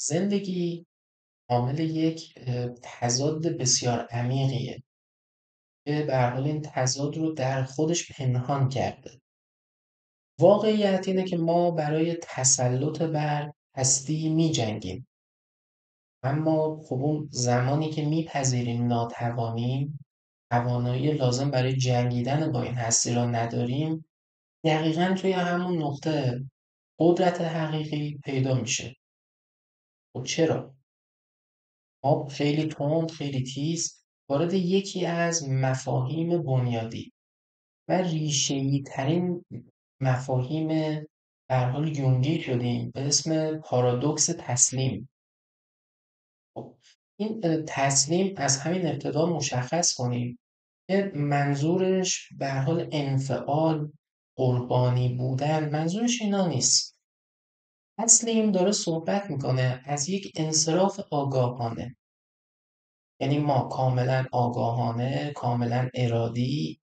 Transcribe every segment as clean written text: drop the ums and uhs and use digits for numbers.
زندگی عامل یک تضاد بسیار عمیقیه که به هر حال این تضاد رو در خودش پنهان کرده. واقعیت اینه که ما برای تسلط بر هستی می جنگیم، اما خب اون زمانی که میپذیریم ناتوانیم، توانایی لازم برای جنگیدن با این هستی را نداریم، دقیقا توی همون نقطه قدرت حقیقی پیدا میشه. خب چرا؟ ما خیلی تند، خیلی تیز وارد یکی از مفاهیم بنیادی و ریشه‌ای ترین مفاهیم به هر حال یونگی شدیم به اسم پارادوکس تسلیم. خب این تسلیم از همین ابتدا مشخص کنیم که منظورش به هر حال انفعال، قربانی بودن، منظورش اینا نیست. تسلیم داره صحبت میکنه از یک انصراف آگاهانه، یعنی ما کاملا آگاهانه، کاملا ارادی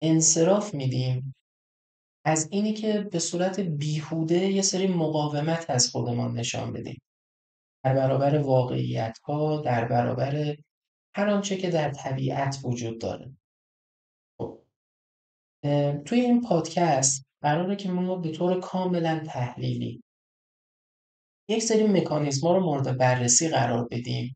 انصراف میدیم از اینی که به صورت بیهوده یه سری مقاومت از خودمان نشان بدیم در برابر واقعیت ها، در برابر هر آنچه که در طبیعت وجود داره. خب توی این پادکست قراره که ما به طور کاملا تحلیلی یک سری مکانیزما رو مورد بررسی قرار بدیم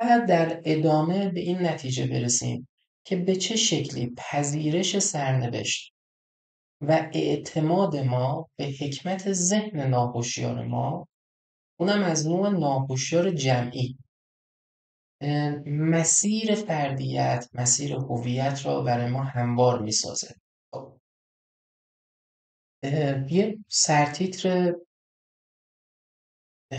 و در ادامه به این نتیجه برسیم که به چه شکلی پذیرش سرنوشت و اعتماد ما به حکمت ذهن ناهوشیار ما، اونم از نوع ناهوشیار جمعی، مسیر فردیت، مسیر هویت را برای ما هموار میسازه. خب، یه سرتیتر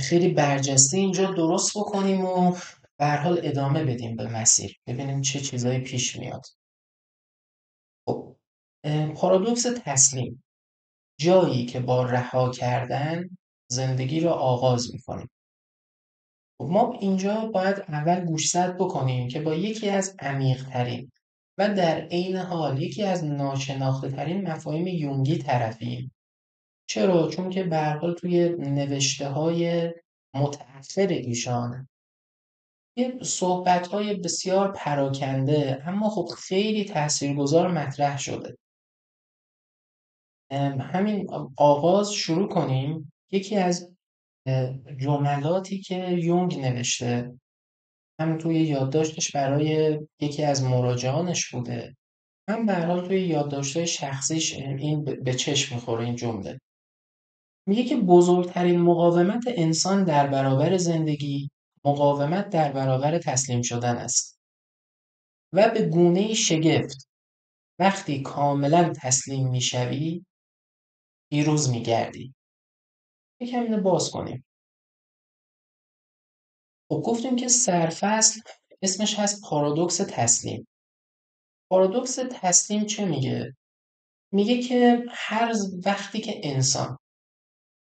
خیلی برجسته اینجا درست بکنیم و به هر حال ادامه بدیم به مسیر، ببینیم چه چیزایی پیش میاد. خب پارادوکس تسلیم، جایی که با رها کردن زندگی را آغاز میکنیم. خب ما اینجا باید اول گوشزد بکنیم که با یکی از عمیق‌ترین و در عین حال یکی از ناشناخته‌ترین مفاهیم یونگی طرفیم. چرا؟ چون که به هر حال توی نوشته‌های متأخر ایشان یه صحبت‌های بسیار پراکنده اما خب خیلی تاثیرگذار مطرح شده. همین آغاز شروع کنیم. یکی از جملاتی که یونگ نوشته، هم توی یادداشتش برای یکی از مراجعانش بوده، هم به هر حال توی یادداشت‌های شخصیش این به چشم می‌خوره این جمله. میگه که بزرگترین مقاومت انسان در برابر زندگی، مقاومت در برابر تسلیم شدن است و به گونه‌ای شگفت وقتی کاملا تسلیم میشوی پیروز میگردی. یکم اینو باز کنیم. خب گفتیم که سرفصل اسمش هست پارادوکس تسلیم. پارادوکس تسلیم چه میگه؟ میگه که هر وقتی که انسان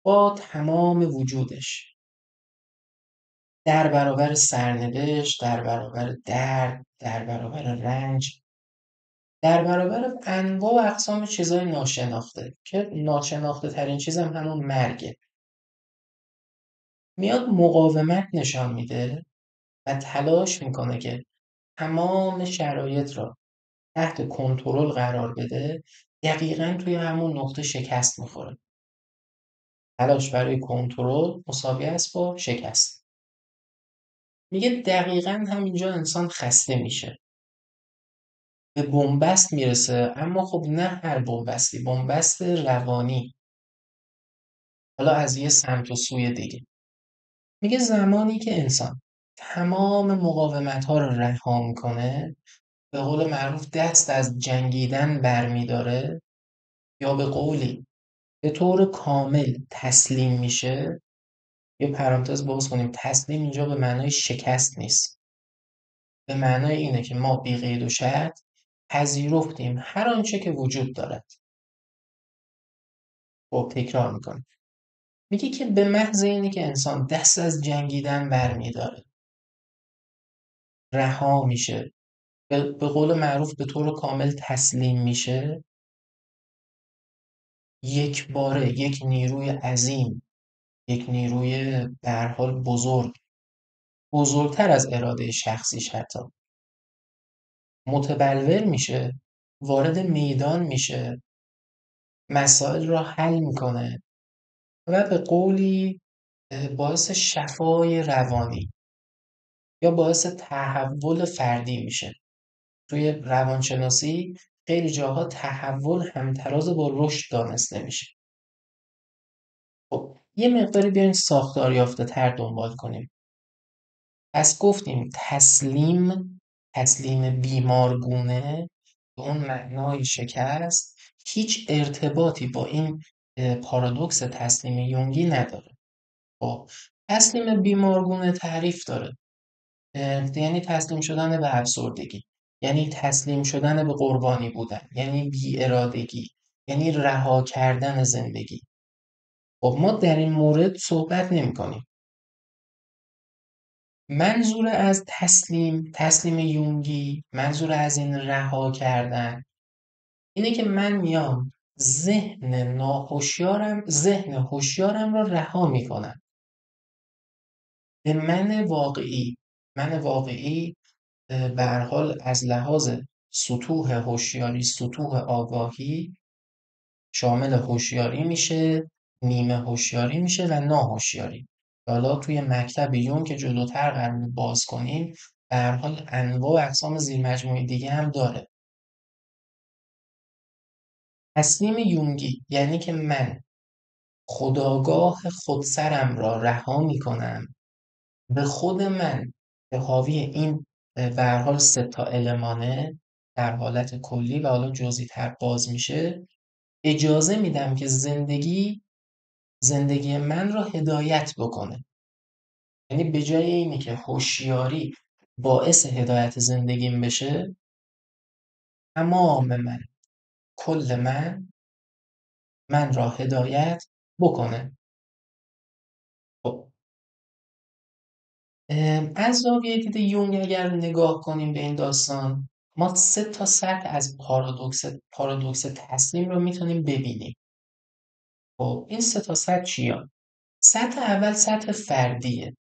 با تمام وجودش در برابر سرنوشت، در برابر درد، در برابر رنج، در برابر انواع و اقسام چیزای ناشناخته که ناشناخته ترین چیز هم همون مرگه، میاد مقاومت نشان میده و تلاش میکنه که تمام شرایط را تحت کنترل قرار بده، دقیقاً توی همون نقطه شکست میخوره. تلاش برای کنترل مساوی است با شکست. میگه دقیقاً همینجا انسان خسته میشه، به بنبست میرسه، اما خب نه هر بنبستی، بنبست روانی، حالا از یه سمت و سوی دیگه. میگه زمانی که انسان تمام مقاومت ها رو رها میکنه، به قول معروف دست از جنگیدن برمیداره، یا به قولی به طور کامل تسلیم میشه. یه پرانتز باز کنیم، تسلیم اینجا به معنای شکست نیست، به معنای اینه که ما بی قید و شرط پذیرفتیم هر آنچه که وجود دارد. خب تکرار میکنیم، میگه که به محض اینه که انسان دست از جنگیدن برمیداره، رها میشه، به قول معروف به طور کامل تسلیم میشه، یک باره یک نیروی عظیم یک نیروی به هر حال بزرگتر از اراده شخصیش حتی متبلور میشه، وارد میدان میشه، مسائل را حل میکنه و به قولی باعث شفای روانی یا باعث تحول فردی میشه. توی روانشناسی خیلی جاها تحول همتراز با رشد دانسته میشه. خب یه مقداری بیاین ساختار یافته تر دنبال کنیم. پس گفتیم تسلیم بیمارگونه به اون معنای شکست هیچ ارتباطی با این پارادوکس تسلیم یونگی نداره. خب تسلیم بیمارگونه تعریف داره، یعنی تسلیم شدن به افسردگی، یعنی تسلیم شدن به قربانی بودن، یعنی بی ارادگی، یعنی رها کردن زندگی. خب ما در این مورد صحبت نمی کنیم. منظور از تسلیم یونگی، منظور از این رها کردن اینه که من میام ذهن هوشیارم را رها میکنم به من واقعی به هر حال از لحاظ سطوح هوشیاری، سطوح آگاهی شامل هوشیاری میشه، نیمه هوشیاری میشه و ناهوشیاری. حالا توی مکتب یونگ که جلوتر قرار باز کنیم به هر حال انواع و اقسام زیرمجموعه دیگه هم داره. تسلیم یونگی یعنی که من خودآگاه خودسرم را رها میکنم به خود من که حاوی این به هر حال سه تا المانه در حالت کلی و حالا جزئی تر باز میشه، اجازه میدم که زندگی من را هدایت بکنه. یعنی به جای اینی که هوشیاری باعث هدایت زندگیم بشه، تمام کل من را هدایت بکنه. خب از زاویه دید یونگ اگر نگاه کنیم به این داستان، ما سه تا سطح از پارادوکس تسلیم رو میتونیم ببینیم. خب این سه تا سطح چیه؟ سطح اول سطح فردیه.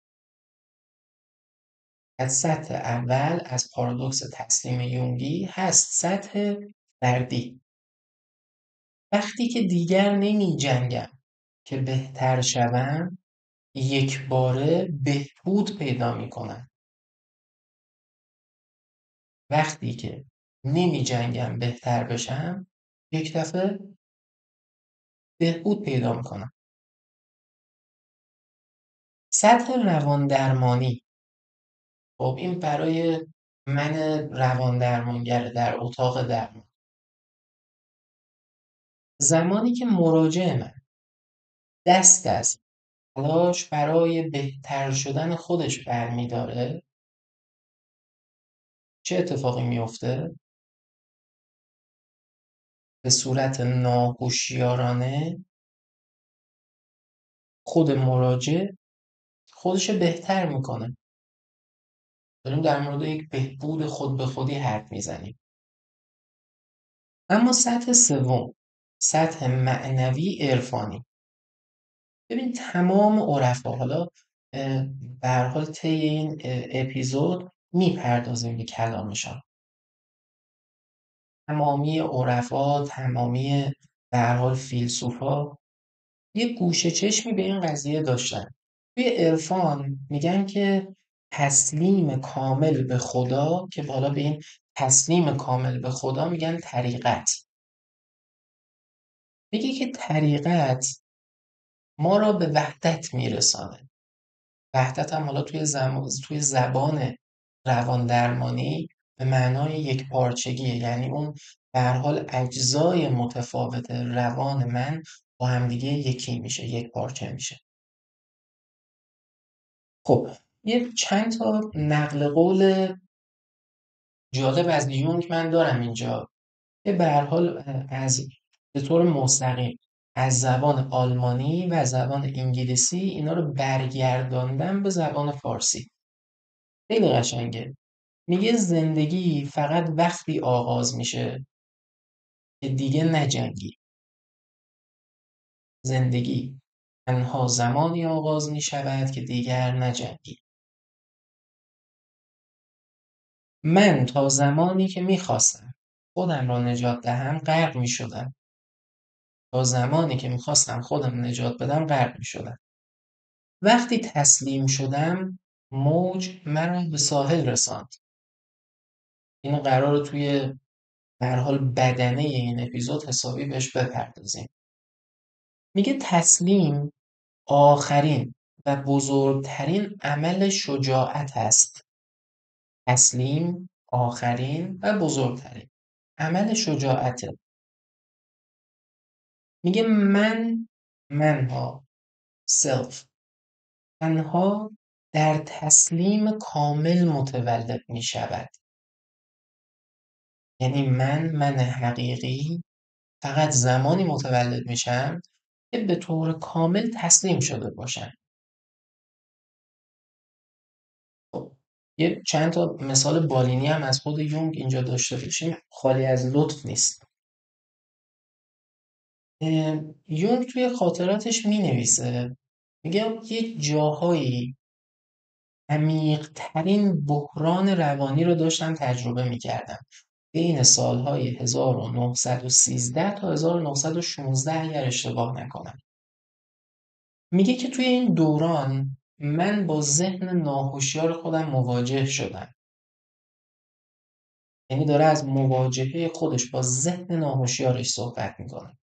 از سطح اول از پارادوکس تسلیم یونگی هست سطح فردی. وقتی که دیگر نمی جنگم که بهتر شوم، یک باره بهبود پیدا می کنم. وقتی که نمی جنگم بهتر بشم، یک دفعه بهبود پیدا می کنم. سطح روان درمانی. خب این برای من روان درمانگر در اتاق درمان. زمانی که مراجع من دست از تلاش برای بهتر شدن خودش برمیداره، چه اتفاقی میفته؟ به صورت ناهوشیارانه خود مراجع خودش بهتر میکنه. داریم در مورد یک بهبود خود به خودی حرف میزنیم. اما سطح سوم، سطح معنوی عرفانی. ببین تمام عرفا، حالا به هر حال طی این اپیزود میپردازیم به کلامشان، تمامی عرفا، تمامی به هر حال فیلسوفا یه گوشه چشمی به این قضیه داشتن. توی عرفان میگن که تسلیم کامل به خدا، که بالا به این تسلیم کامل به خدا میگن طریقت. میگه که طریقت ما را به وحدت میرسانه. وحدت هم حالا توی زبان روان درمانی به معنای یک پارچگیه، یعنی اون به هر حال اجزای متفاوت روان من با همدیگه یکی میشه، یک پارچه میشه. خب یه چند تا نقل قول جالب از یونگ من دارم اینجا که به هر حال به طور مستقیم از زبان آلمانی و زبان انگلیسی اینا رو برگرداندم به زبان فارسی. خیلی قشنگه. میگه زندگی فقط وقتی آغاز میشه که دیگه نجنگی. زندگی تنها زمانی آغاز می شود که دیگر نجنگی. من تا زمانی که می خواستم خودم را نجات دهم غرق می شدم. تا زمانی که می خواستم خودم نجات بدم غرق می شدم. وقتی تسلیم شدم موج مرا به ساحل رساند. اینو قراره توی به هر حال بدنه این اپیزود حسابی بهش بپردازیم. میگه تسلیم آخرین و بزرگترین عمل شجاعت است. تسلیم آخرین و بزرگترین عمل شجاعته. میگه منها سلف تنها در تسلیم کامل متولد می شود. یعنی من حقیقی فقط زمانی متولد میشم که به طور کامل تسلیم شده باشم. خب یه چند تا مثال بالینی هم از خود یونگ اینجا داشته باشیم، خالی از لطف نیست. یونگ توی خاطراتش می نویسه، میگه یه جاهایی عمیق‌ترین بحران روانی رو داشتم تجربه می‌کردم. بین سالهای 1913 تا 1916 اگر اشتباه نکنم. میگه که توی این دوران من با ذهن ناهوشیار خودم مواجه شدم. یعنی داره از مواجهه خودش با ذهن ناهوشیارش صحبت میکنه.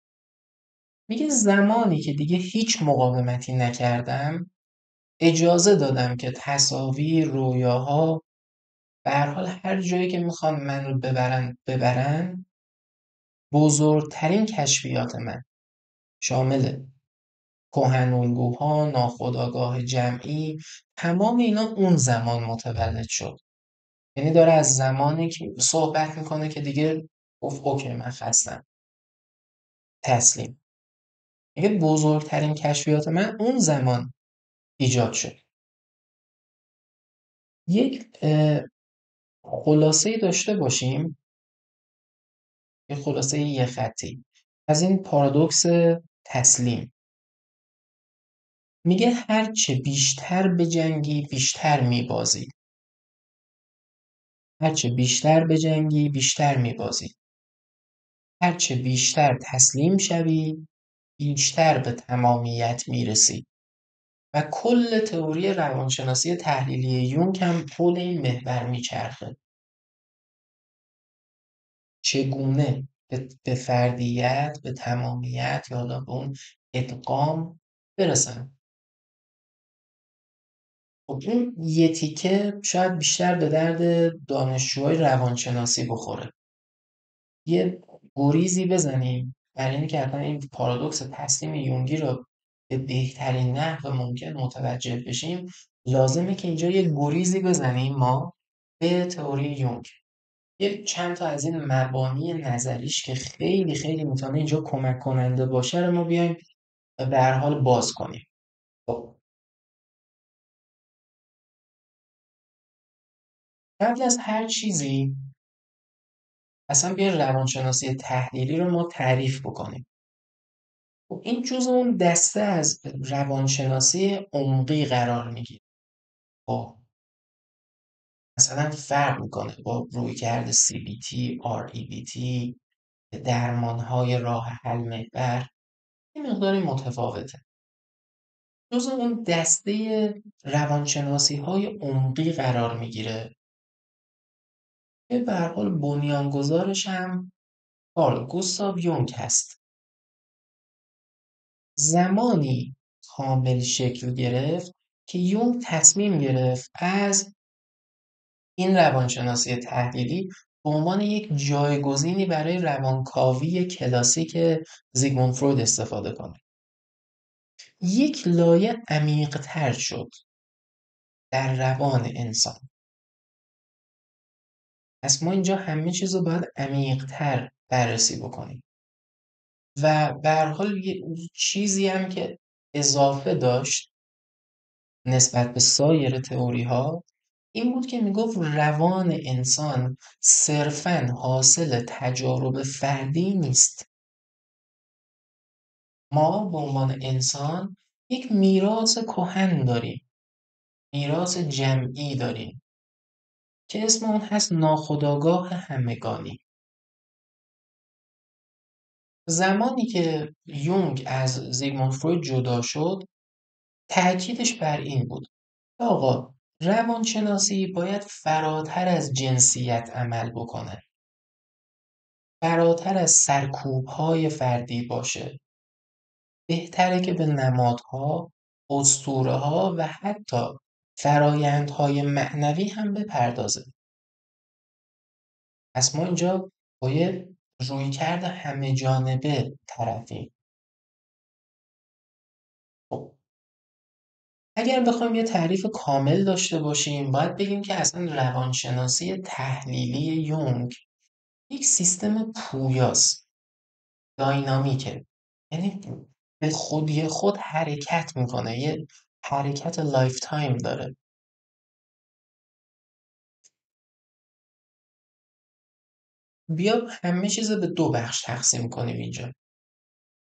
میگه زمانی که دیگه هیچ مقاومتی نکردم، اجازه دادم که تصاویر، رویاها، به هر حال هر جایی که میخوان من رو ببرن. بزرگترین کشفیات من شامل کهن‌الگوها، ناخودآگاه جمعی، تمام اینا اون زمان متولد شد. یعنی داره از زمانی که صحبت میکنه که دیگه گفت اوکی من خستم، تسلیم. میگه بزرگترین کشفیات من اون زمان ایجاد شد. یک خلاصه داشته باشیم، یک خلاصه یه خطی از این پارادوکس تسلیم. میگه هرچه بیشتر بجنگی بیشتر میبازی. هرچه بیشتر بجنگی بیشتر میبازی. هرچه بیشتر تسلیم شوی بیشتر به تمامیت میرسی. و کل تئوری روانشناسی تحلیلی یونگ هم حول این محور میچرخه. چگونه به فردیت، به تمامیت یا حالا به اون ادغام برسن. خب این یه تیکه شاید بیشتر به درد دانشجوهای روانشناسی بخوره. یه گریزی بزنیم برای اینکه حتما این پارادوکس تسلیم یونگی رو به بهترین نحو ممکن متوجه بشیم. لازمه که اینجا یه گریزی بزنیم ما به تئوری یونگ. یه چند تا از این مبانی نظریش که خیلی خیلی میتونه اینجا کمک کننده باشه رو ما بیایم به هر حال باز کنیم. خب قبل از هر چیزی اصلا بیا روانشناسی تحلیلی رو ما تعریف بکنیم. خب این جزء اون دسته از روانشناسی عمقی قرار میگیره. خب مثلا فرق میکنه با رویکرد CBT، REBT، درمانهای راه حل محور، این مقداری متفاوته. جزء اون دسته روانشناسی های عمقی قرار میگیره که به هر حال بنیانگذارش هم کارل گوستاو یونگ هست. زمانی کامل شکل گرفت که یونگ تصمیم گرفت از این روانشناسی تحلیلی به عنوان یک جایگزینی برای روانکاوی کلاسیک زیگموند فروید استفاده کنه. یک لایه عمیق‌تر شد در روان انسان. پس ما اینجا همه چیز رو باید عمیق‌تر بررسی بکنیم. و به هر حال یه چیزی هم که اضافه داشت نسبت به سایر تئوری ها این بود که میگفت روان انسان صرفاً حاصل تجارب فردی نیست. ما به عنوان انسان یک میراث کهن داریم، میراث جمعی داریم که اسم اون هست ناخودآگاه همگانی. زمانی که یونگ از زیگموند فروید جدا شد، تأکیدش بر این بود آقا روانشناسی باید فراتر از جنسیت عمل بکنه، فراتر از سرکوب‌های فردی باشه. بهتره که به نمادها، اسطوره‌ها و حتی فرایندهای معنوی هم بپردازه. پس ما اینجا باید رویکرد همه جانبه طرفیم. خب اگر بخوایم یه تعریف کامل داشته باشیم باید بگیم که اصلا روانشناسی تحلیلی یونگ یک سیستم پویاست، داینامیکه، یعنی به خودی خود حرکت میکنه، یه حرکت لایف تایم داره. بیا همه چیز به دو بخش تقسیم کنیم اینجا،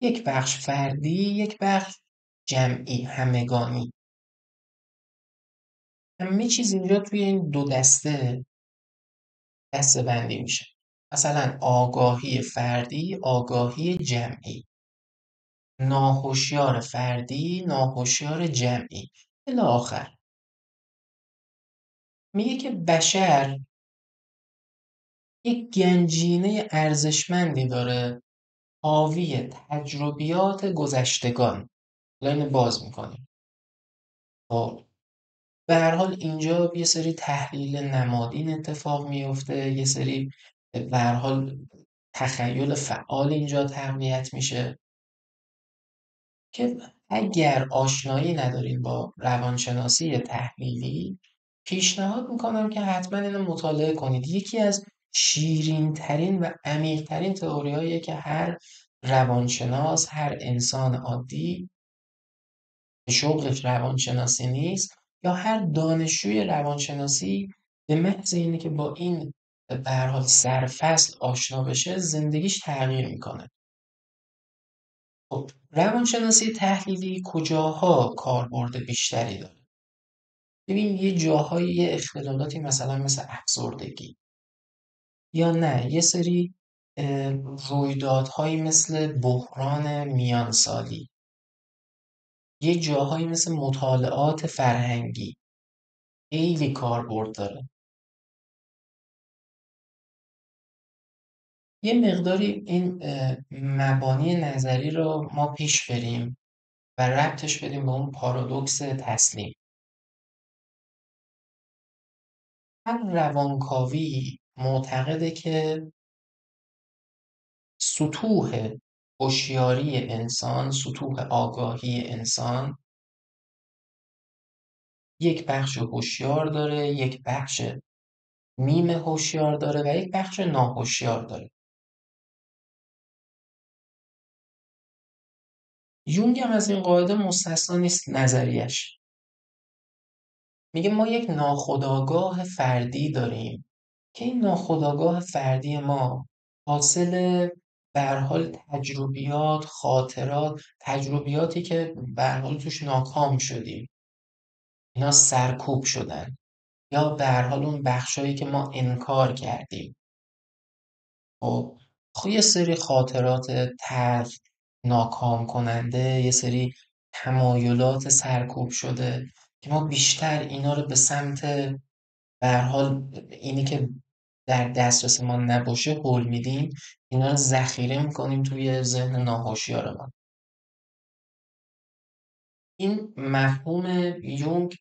یک بخش فردی، یک بخش جمعی همگانی. همه چیز اینجا توی این دو دسته بندی میشه، مثلا آگاهی فردی، آگاهی جمعی، ناهوشیار فردی، ناهوشیار جمعی الی آخر. میگه که بشر یک گنجینه ارزشمندی داره حاوی تجربیات گذشتگان. لاین باز میکنیم. خب به هر حال اینجا یه سری تحلیل نمادین اتفاق میفته، یه سری به هر حال تخیل فعال اینجا تقویت میشه که اگر آشنایی ندارین با روانشناسی تحلیلی پیشنهاد میکنم که حتما اینو مطالعه کنید. یکی از شیرین ترین و عمیق ترین تئوریاییه که هر روانشناس، هر انسان عادی که شغلش روانشناسی نیست یا هر دانشجوی روانشناسی به محض اینه که با این به هر حال سرفصل آشنا بشه زندگیش تغییر میکنه. خب روانشناسی تحلیلی کجاها کاربرد بیشتری داره؟ ببین یه جاهای یه اختلالاتی مثلا مثل افسردگی، یا نه یه سری رویدادهایی مثل بحران میانسالی، یه جاهایی مثل مطالعات فرهنگی خیلی کاربرد داره. یه مقداری این مبانی نظری رو ما پیش بریم و ربطش بدیم به اون پارادوکس تسلیم. هر روانکاوی معتقده که سطوح هوشیاری انسان، سطوح آگاهی انسان یک بخش هوشیار داره، یک بخش نیمه هوشیار داره و یک بخش ناهوشیار داره. یونگ هم از این قاعده مستثنا نیست نظریش. میگه ما یک ناخودآگاه فردی داریم که این ناخودآگاه فردی ما حاصل به هر حال تجربیات، خاطرات، تجربیاتی که به هر حال توش ناکام شدیم، اینا سرکوب شدن، یا به هر حال اون بخشایی که ما انکار کردیم. خب یه سری خاطرات تلخ، ناکام کننده، یه سری تمایلات سرکوب شده که ما بیشتر اینا رو به سمت به هر حال اینی که در دسترس ما نباشه هول میدیم، اینا رو ذخیره میکنیم توی ذهن ناهوشیار ما. این مفهوم یونگ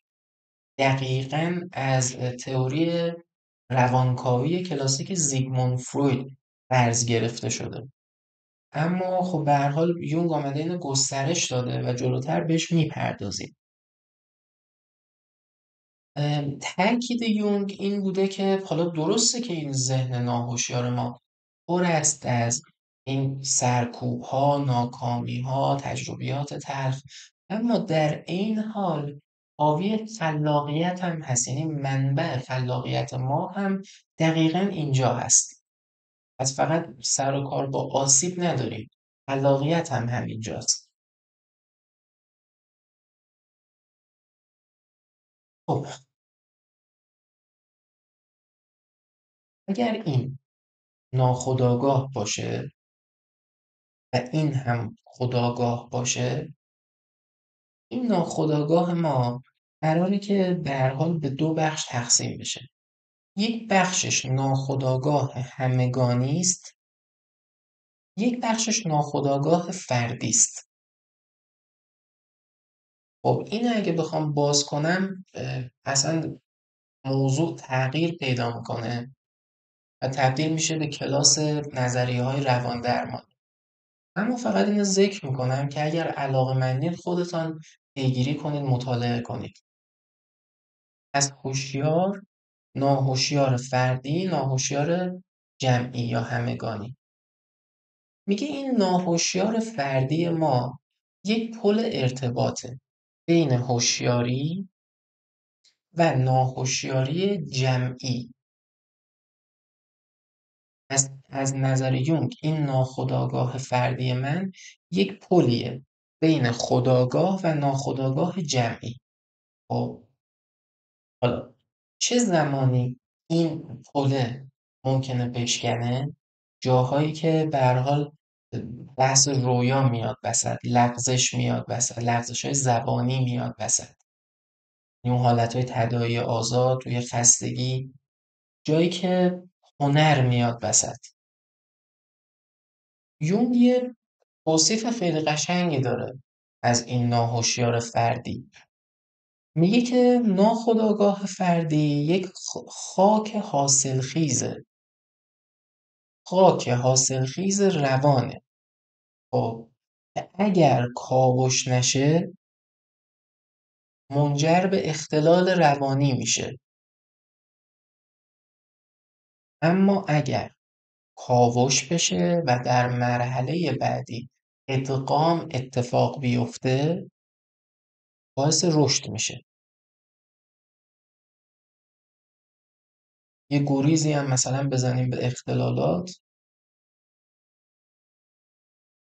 دقیقاً از تئوری روانکاوی کلاسیک زیگموند فروید قرض گرفته شده. اما خب به هر حال یونگ آمده اینو گسترش داده و جلوتر بهش میپردازیم. تاکید یونگ این بوده که حالا درسته که این ذهن ناهوشیار ما پر است از این سرکوب ها، ناکامی ها، تجربیات تلخ، اما در این حال حاوی خلاقیت هم هست، یعنی منبع خلاقیت ما هم دقیقا اینجا هست. پس فقط سر و کار با آسیب نداریم، خلاقیت هم همینجاست. خب اگر این ناخودآگاه باشه و این هم خودآگاه باشه، این ناخودآگاه ما قراره که به هر حال به دو بخش تقسیم بشه. یک بخشش ناخودآگاه همگانی است، یک بخشش ناخودآگاه فردی است. خب این اگه بخوام باز کنم اصلا موضوع تغییر پیدا میکنه و تبدیل میشه به کلاس نظریه های روان درمان. اما فقط اینو ذکر میکنم که اگر علاقه‌مندید خودتان پیگیری کنید، مطالعه کنید. از هوشیار، ناهوشیار فردی، ناهوشیار جمعی یا همگانی. میگه این ناهوشیار فردی ما یک پل ارتباطه بین هوشیاری و ناهوشیاری جمعی. از نظر یونگ این ناخودآگاه فردی من یک پلیه بین خودآگاه و ناخودآگاه جمعی. خب حالا چه زمانی این پله ممکنه بشکنه؟ جاهایی که به هر حال بحث رویا میاد وسط، لغزش میاد وسط، لغزش های زبانی میاد وسط، اون حالت های تداعی آزاد توی خستگی، جایی که هنر میاد وسط. یونگ یه توصیف خیلی قشنگی داره از این ناهوشیار فردی. میگه که ناخودآگاه فردی یک خاک حاصلخیزه، خاک حاصلخیز روانه. خب اگر کاوش نشه منجر به اختلال روانی میشه، اما اگر کاوش بشه و در مرحله بعدی ادغام اتفاق بیفته باعث رشد میشه. یه گریزی هم مثلا بزنیم به اختلالات،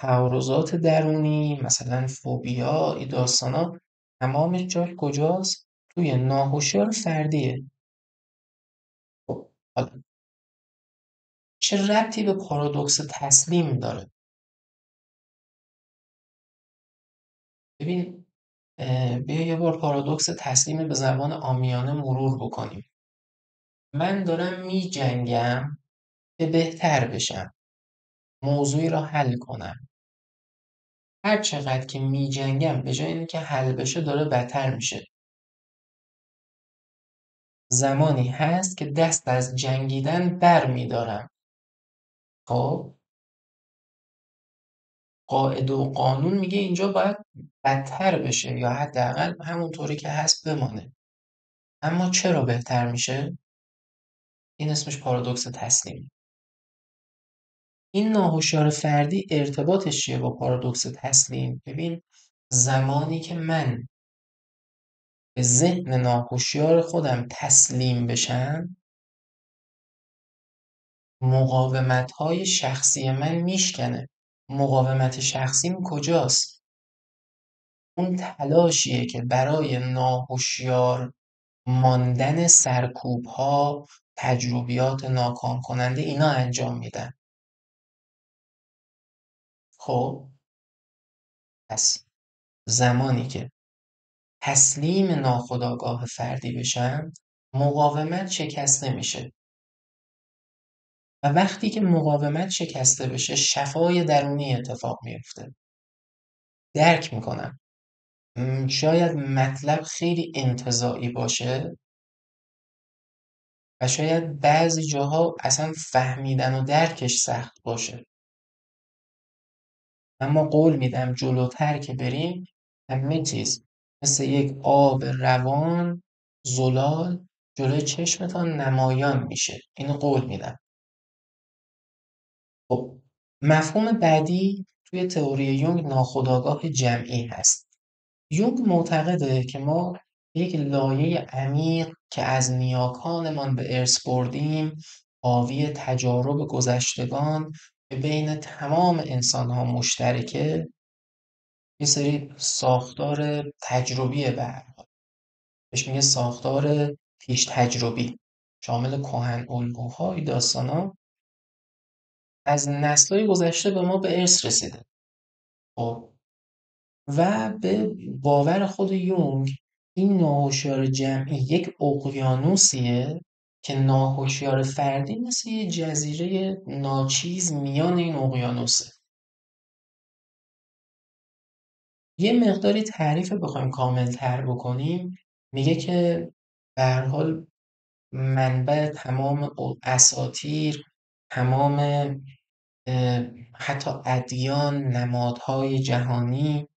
تعارضات درونی، مثلا فوبیا، این داستانا تمامش جاش کجاست؟ توی ناهوشیار فردیه. خب حالا چه ربطی به پارادوکس تسلیم داره؟ ببین بیا یه بار پارادوکس تسلیم به زبان عامیانه مرور بکنیم. من دارم می جنگم که بهتر بشم، موضوعی را حل کنم. هر چقدر که می جنگم به جای اینکه حل بشه داره بدتر میشه. زمانی هست که دست از جنگیدن بر می دارم. خب قاعده و قانون میگه اینجا باید بدتر بشه یا حداقل همونطوری که هست بمانه. اما چرا بهتر میشه؟ این اسمش پارادوکس تسلیم. این ناهوشیار فردی ارتباطش چیه با پارادوکس تسلیم؟ ببین زمانی که من به ذهن ناهوشیار خودم تسلیم بشم مقاومت‌های شخصی من میشکنه. مقاومت شخصیم کجاست؟ اون تلاشیه که برای ناهوشیار ماندن سرکوب‌ها، تجربیات ناکام کننده اینا انجام میدن. خب پس زمانی که تسلیم ناخودآگاه فردی بشم مقاومت شکسته میشه و وقتی که مقاومت شکسته بشه شفای درونی اتفاق میفته. درک میکنم شاید مطلب خیلی انتزاعی باشه و شاید بعضی جاها اصلا فهمیدن و درکش سخت باشه، اما قول میدم جلوتر که بریم همه چیز مثل یک آب روان زلال جلوی چشمتان نمایان میشه. اینو قول میدم. خب مفهوم بعدی توی تئوری یونگ ناخودآگاه جمعی هست. یونگ معتقده که ما یک لایه عمیق که از نیاکانمان به ارث بردیم، حاوی تجارب گذشتگان که بین تمام انسان‌ها مشترکه، یه سری ساختار تجربیه به هر حال. بهش میگه ساختار پیش تجربی، شامل کهن الگوها، این داستانا از نسل‌های گذشته به ما به ارث رسیده. خب و به باور خود یونگ این ناهوشیار جمعی یک اقیانوسیه که ناهوشیار فردی مثل یه جزیره ناچیز میان این اقیانوسه. یه مقداری تعریف بخوایم کامل تر بکنیم، میگه که به هر حال منبع تمام اساطیر، تمام حتی ادیان، نمادهای جهانی،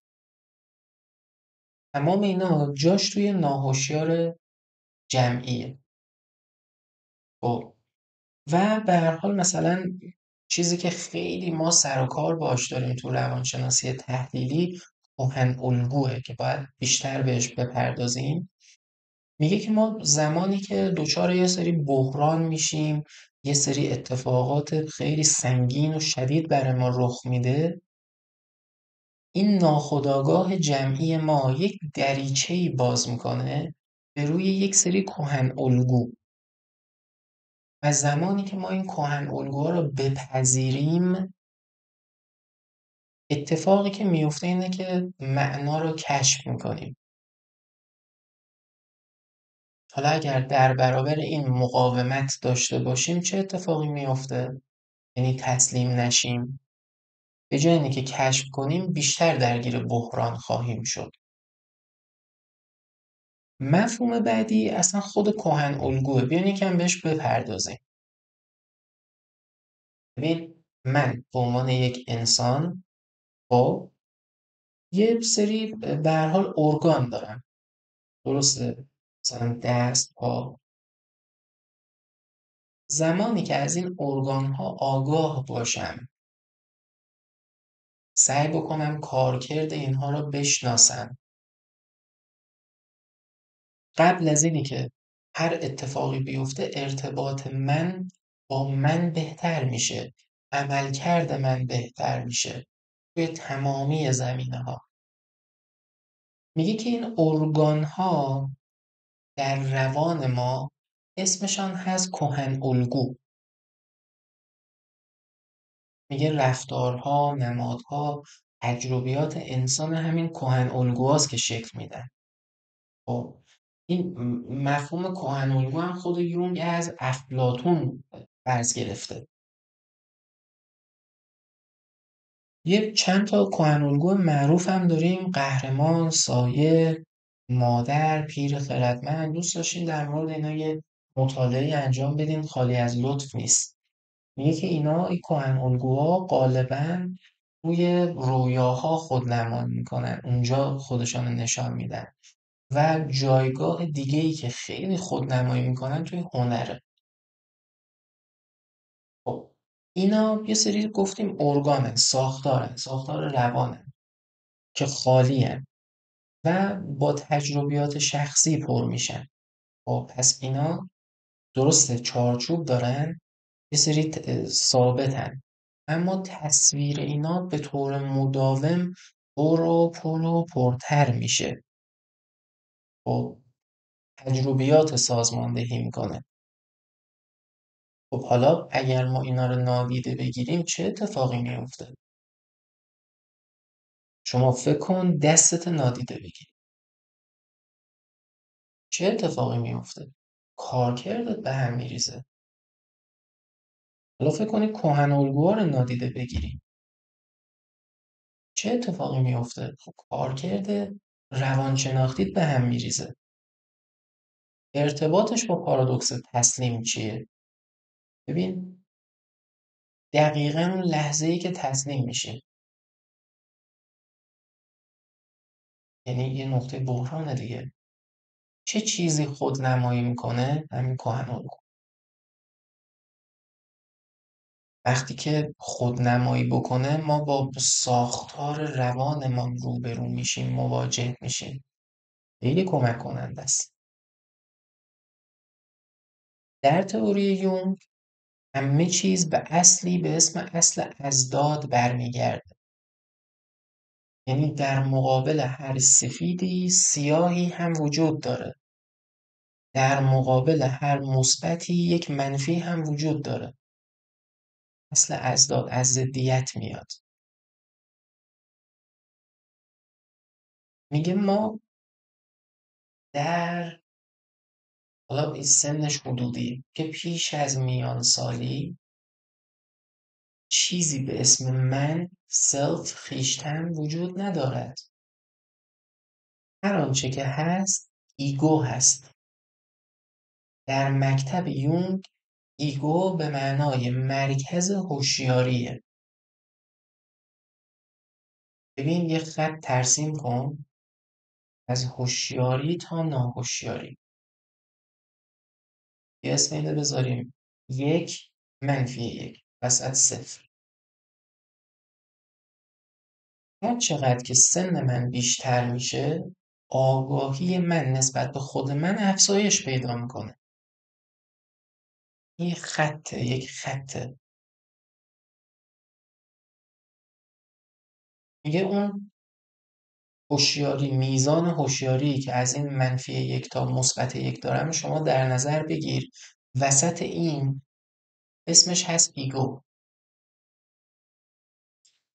تمام اینا جاش توی ناهوشیار جمعیه. خب و به هر حال مثلا چیزی که خیلی ما سر و کار باش داریم تو روانشناسی تحلیلی، کهن الگوه که باید بیشتر بهش بپردازیم. میگه که ما زمانی که دچار یه سری بحران میشیم، یه سری اتفاقات خیلی سنگین و شدید برای ما رخ میده، این ناخودآگاه جمعی ما یک دریچه‌ای باز میکنه به روی یک سری کهن الگو. و زمانی که ما این کهن الگوها رو بپذیریم، اتفاقی که میفته اینه که معنا رو کشف میکنیم. حالا اگر در برابر این مقاومت داشته باشیم چه اتفاقی میفته؟ یعنی تسلیم نشیم. به جای اینکه کشف کنیم بیشتر درگیر بحران خواهیم شد. مفهوم بعدی اصلا خود کهن الگوه. بیاین یکم بهش بپردازیم. ببین من به عنوان یک انسان با یه سری به هر حال ارگان دارم. درسته؟ مثلا دست، پا. زمانی که از این ارگان ها آگاه باشم، سعی بکنم کارکرد اینها رو بشناسم، قبل از اینی که هر اتفاقی بیفته ارتباط من با من بهتر میشه، عملکرد من بهتر میشه توی تمامی زمینه ها. میگه که این ارگان ها در روان ما اسمشان هست کهن الگو. میگه رفتارها، نمادها، تجربیات انسان همین کهن الگوهاست که شکل میدن. خب این مفهوم کهن الگو هم خود یونگ از افلاطون برز گرفته. یه چند تا کهن الگو معروف هم داریم: قهرمان، سایه، مادر، پیر خردمند. دوست داشتین در مورد اینا یه مطالعه انجام بدین، خالی از لطف نیست. میگه که اینا، این کهن الگوها غالبا روی رویاها خودنمایی میکنن، اونجا خودشان رو نشان میدن. و جایگاه دیگه‌ای که خیلی خودنمایی میکنن توی هنره. خب اینا یه سری گفتیم ارگانن، ساختار روانن که خالی‌اند و با تجربیات شخصی پر میشن. خب پس اینا درسته چارچوب دارن، یه سری ثابتن، اما تصویر اینا به طور مداوم پر و پرتر میشه. خب تجربیات سازماندهی میکنه. خب حالا اگر ما اینا رو نادیده بگیریم چه اتفاقی میفته؟ شما فکر کن دستت نادیده بگیری، چه اتفاقی میفته؟ کارکردت به هم میریزه. حالا فکر کنید کهن الگوها رو نادیده بگیریم، چه اتفاقی میفته؟ خب کارکرد روانشناختیت به هم میریزه. ارتباطش با پارادوکس تسلیم چیه؟ ببین دقیقاً اون لحظه‌ای که تسلیم میشیم، یعنی یه نقطه بحران دیگه. چه چیزی خودنمایی میکنه؟ همین کهن الگو. وقتی که خودنمایی بکنه ما با ساختار روانمان روبرو میشیم، مواجه میشیم. خیلی کمک کننده است. در تئوری یونگ همه چیز به اصلی به اسم اصل ازداد برمیگرده. یعنی در مقابل هر سفیدی سیاهی هم وجود داره. در مقابل هر مثبتی یک منفی هم وجود داره. اصل ازداد از ضدیت میاد. میگه ما در حالا این سنش حدودی که پیش از میان سالی چیزی به اسم من سلف خیشتن وجود ندارد. هر آنچه که هست ایگو هست. در مکتب یونگ ایگو به معنای مرکز هوشیاریه. ببین یه خط ترسیم کن از هوشیاری تا ناهوشیاری. یه اسم اینو بذاریم 1-1 وسط 0. هر چقدر که سن من بیشتر میشه آگاهی من نسبت به خود من افزایش پیدا میکنه. یک خطه. میگه اون هوشیاری، میزان هوشیاری که از این -1 تا +1 دارم شما در نظر بگیر، وسط این اسمش هست ایگو.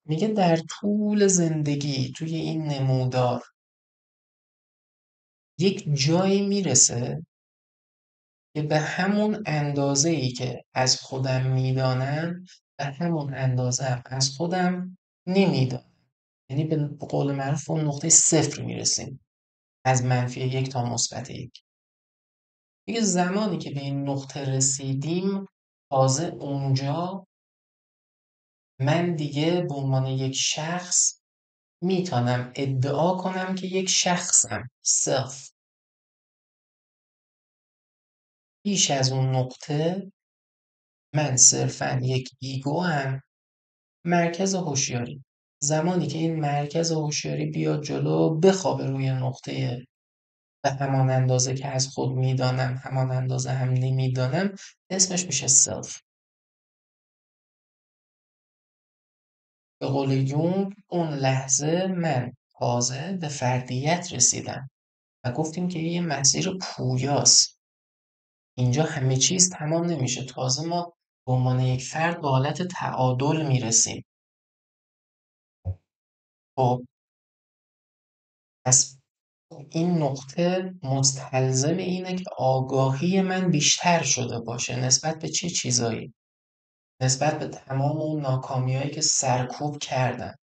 میگه در طول زندگی توی این نمودار یک جایی میرسه که به همون اندازه‌ای که از خودم میدانم به همون اندازه هم از خودم نمیدانم. یعنی به قول معروف اون نقطه 0 میرسیم از -1 تا +1. دیگه زمانی که به این نقطه رسیدیم تازه اونجا من دیگه به عنوان یک شخص میتونم ادعا کنم که یک شخصم سلف. بیش از اون نقطه من صرفا یک ایگو هم، مرکز هوشیاری. زمانی که این مرکز هوشیاری بیاد جلو بخوابه روی نقطه به همان اندازه که از خود میدانم همان اندازه هم نمیدانم اسمش میشه سلف. به قول یونگ اون لحظه من تازه به فردیت رسیدم و گفتیم که یه مسیر پویاست. اینجا همه چیز تمام نمیشه، تازه ما به عنوان یک فرد به حالت تعادل میرسیم. خب پس این نقطه مستلزم اینه که آگاهی من بیشتر شده باشه نسبت به چه چیزایی؟ نسبت به تمام اون ناکامیایی که سرکوب کردم،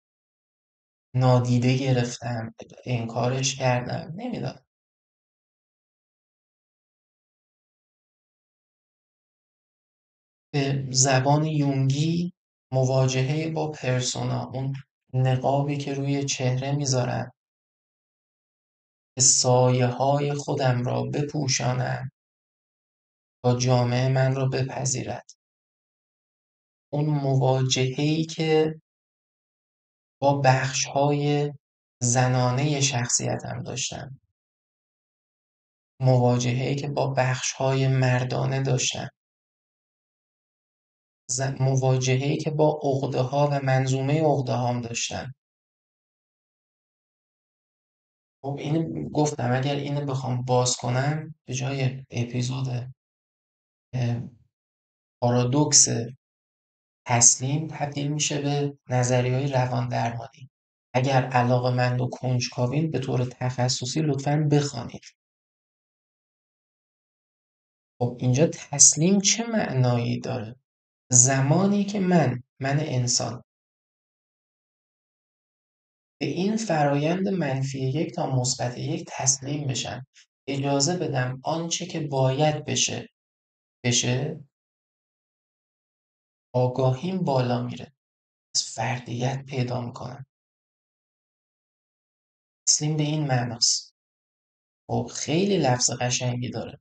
نادیده گرفتم، انکارش کردم، نمیدونم. به زبان یونگی مواجهه با پرسونا، اون نقابی که روی چهره میذارم که سایه های خودم را بپوشانم تا جامعه من را بپذیرد. اون مواجهه‌ای که با بخش‌های زنانه شخصیتم داشتم، مواجهه‌ای که با بخش‌های مردانه داشتم، مواجهه‌ای که با عقده‌ها و منظومه عقده‌هام داشتم. خب اینو گفتم اگر اینو بخوام باز کنم به جای اپیزود پارادوکس تسلیم تبدیل میشه به نظریه‌های روان درمانی. اگر علاقه‌مند و کنجکاوین به طور تخصصی لطفاً بخوانید. خب اینجا تسلیم چه معنایی داره؟ زمانی که من انسان به این فرایند -1 تا +1 تسلیم بشم، اجازه بدم آنچه که باید بشه، آگاهیم بالا میره، از فردیت پیدا میکنم. تسلیم به این معناست. خب خیلی لفظ قشنگی داره.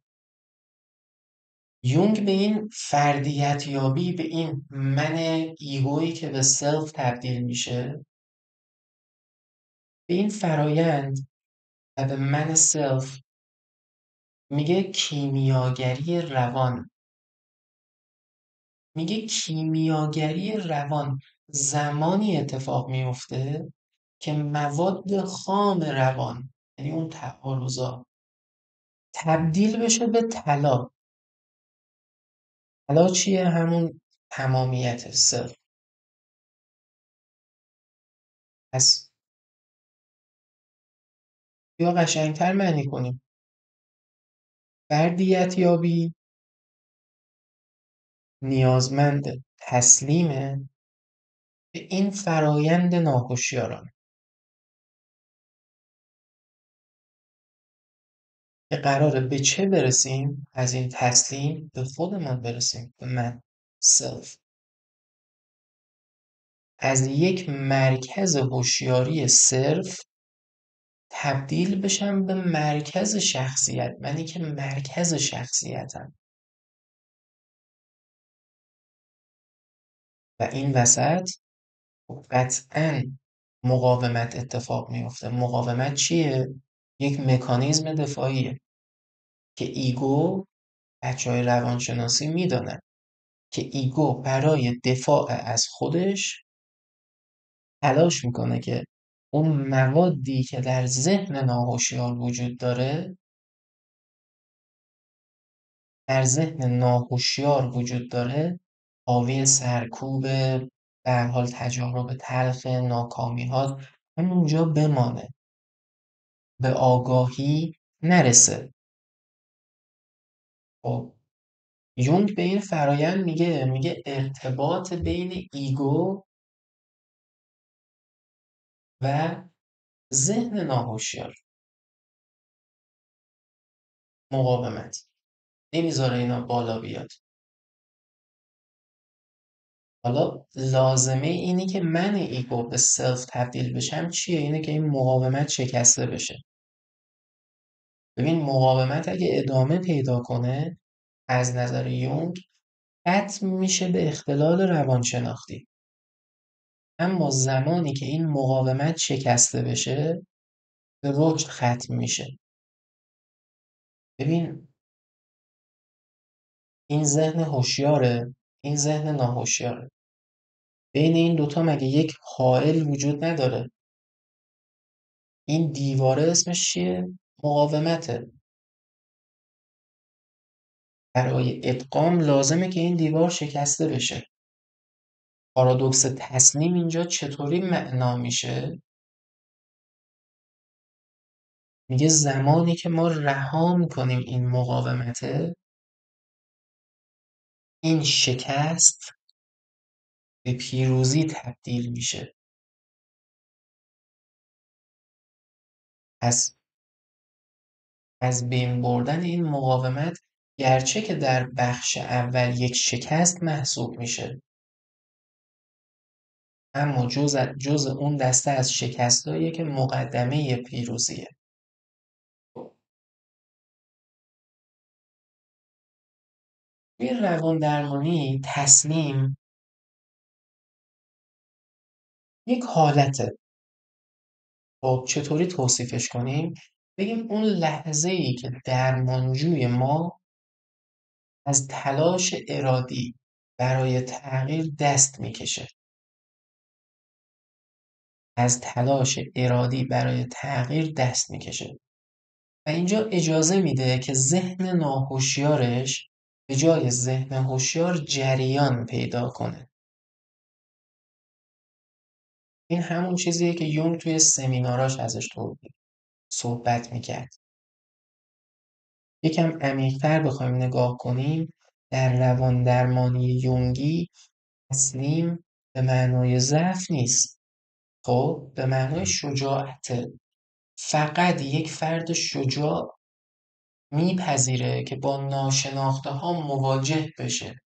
یونگ به این فردیت یابی، به این من ایگویی که به سلف تبدیل میشه، به این فرایند و به من سلف میگه کیمیاگری روان. میگه کیمیاگری روان زمانی اتفاق میفته که مواد خام روان، یعنی اون تعارضا تبدیل بشه به طلا. طلا چیه؟ همون تمامیت صفر. پس یا قشنگتر معنی کنیم، فردیت یابی نیازمند تسلیم به این فرایند ناهوشیاران که قراره به چه برسیم؟ از این تسلیم به خودمان برسیم، به من، سلف. از یک مرکز هوشیاری صرف تبدیل بشم به مرکز شخصیت، منی که مرکز شخصیتم. و این وسط قطعاً مقاومت اتفاق میفته. مقاومت چیه؟ یک مکانیزم دفاعیه که ایگو، بچهای روانشناسی میدانن که ایگو برای دفاع از خودش تلاش میکنه که اون موادی که در ذهن ناهوشیار وجود داره، در ذهن ناهوشیار وجود داره، حاوی سرکوب، به هر حال تجارب تلخ، ناکامی‌ها، همونجا بمانه، به آگاهی نرسه. خب یونگ به این فرایند میگه ارتباط بین ایگو و ذهن ناهوشیار، مقاومت نمیذاره اینا بالا بیاد. حالا لازمه اینی که من ایگو به سلف تبدیل بشم چیه؟ اینه که این مقاومت شکسته بشه. ببین مقاومت اگه ادامه پیدا کنه از نظر یونگ ختم میشه به اختلال روانشناختی. اما زمانی که این مقاومت شکسته بشه به رشد ختم میشه. ببین این ذهن هوشیاره، این ذهن ناهوشیاره. بین این دوتا مگه یک حائل وجود نداره؟ این دیواره اسمش چیه؟ مقاومته. برای ادغام لازمه که این دیوار شکسته بشه. پارادوکس تسلیم اینجا چطوری معنا میشه؟ میگه زمانی که ما رها میکنیم این مقاومته، این شکست به پیروزی تبدیل میشه. از بین بردن این مقاومت، گرچه که در بخش اول یک شکست محسوب میشه، اما جز اون دسته از شکستاییه که مقدمه پیروزیه. توی روان درمانی تسلیم یک حالته. خب چطوری توصیفش کنیم؟ بگیم اون لحظه ای که درمانجوی ما از تلاش ارادی برای تغییر دست میکشه. از تلاش ارادی برای تغییر دست میکشه و اینجا اجازه میده که ذهن ناهوشیارش به جای ذهن هوشیار جریان پیدا کنه. این همون چیزیه که یونگ توی سمیناراش ازش صحبت میکرد. یکم عمیق‌تر بخوایم نگاه کنیم، در روان درمانی یونگی تسلیم به معنای ضعف نیست، خب به معنای شجاعته. فقط یک فرد شجاع میپذیره که با ناشناخته ها مواجه بشه.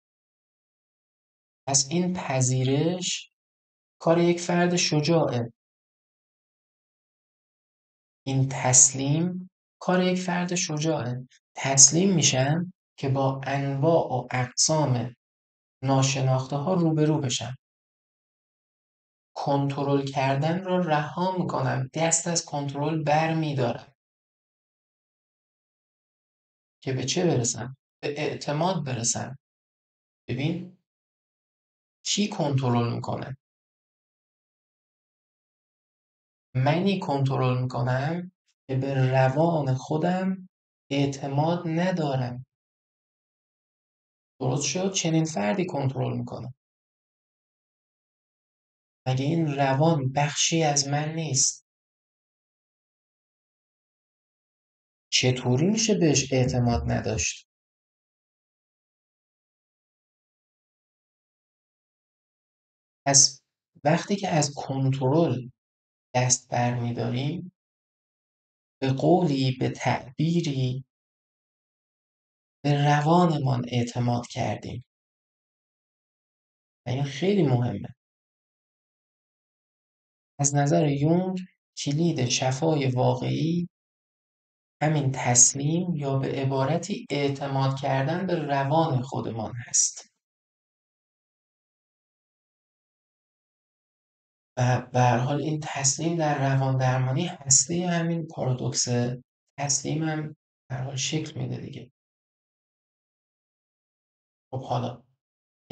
پس این پذیرش کار یک فرد شجاعه. این تسلیم کار یک فرد شجاعه. تسلیم میشن که با انواع و اقسام ناشناخته ها روبرو بشن. کنترل کردن را رها میکنن، دست از کنترل بر میدارن که به چه برسن؟ به اعتماد برسن. ببین چی کنترل میکنه؟ منی کنترل میکنم که به روان خودم اعتماد ندارم. درست شد؟ چنین فردی کنترل میکنه. مگه این روان بخشی از من نیست؟ چطوری میشه بهش اعتماد نداشت؟ پس وقتی که از کنترل دست برمیداریم، به قولی، به تعبیری، به روانمان اعتماد کردیم. و این خیلی مهمه. از نظر یونگ کلید شفای واقعی همین تسلیم یا به عبارتی اعتماد کردن به روان خودمان هست. و به هر حال این تسلیم در روان درمانی هسته همین پارادوکس تسلیم هم به هر حال شکل میده دیگه. خب حالا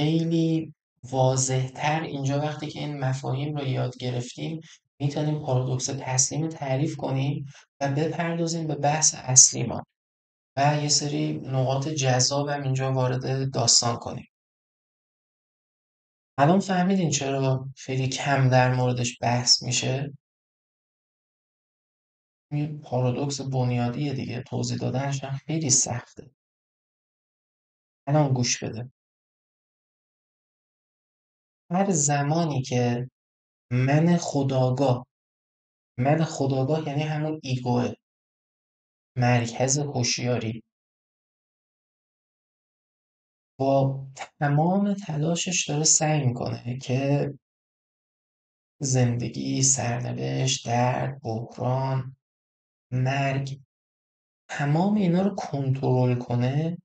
خیلی واضح‌تر اینجا وقتی که این مفاهیم رو یاد گرفتیم میتونیم پارادوکس تسلیم رو تعریف کنیم و بپردازیم به بحث اصلی ما و یه سری نقاط جذاب هم اینجا وارد داستان کنیم. الان فهمیدین چرا خیلی کم در موردش بحث میشه؟ این پارادوکس بنیادیه دیگه، توضیح دادنش هم خیلی سخته. الان گوش بده. هر زمانی که من خودآگاه یعنی همون ایگوه، مرکز هوشیاری، با تمام تلاشش داره سعی میکنه که زندگی، سرنوشت، درد، بحران، مرگ، تمام اینا رو کنترل کنه.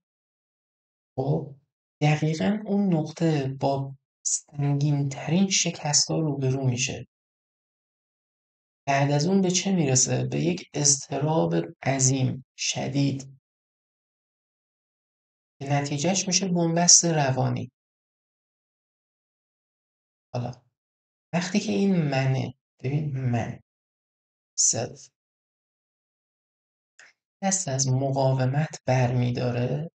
خب دقیقا اون نقطه با سنگین ترین شکست ها روبرو میشه. بعد از اون به چه میرسه؟ به یک اضطراب عظیم شدید که نتیجهش میشه بنبست روانی. حالا وقتی که این منه، ببین من سلف دست از مقاومت برمیداره،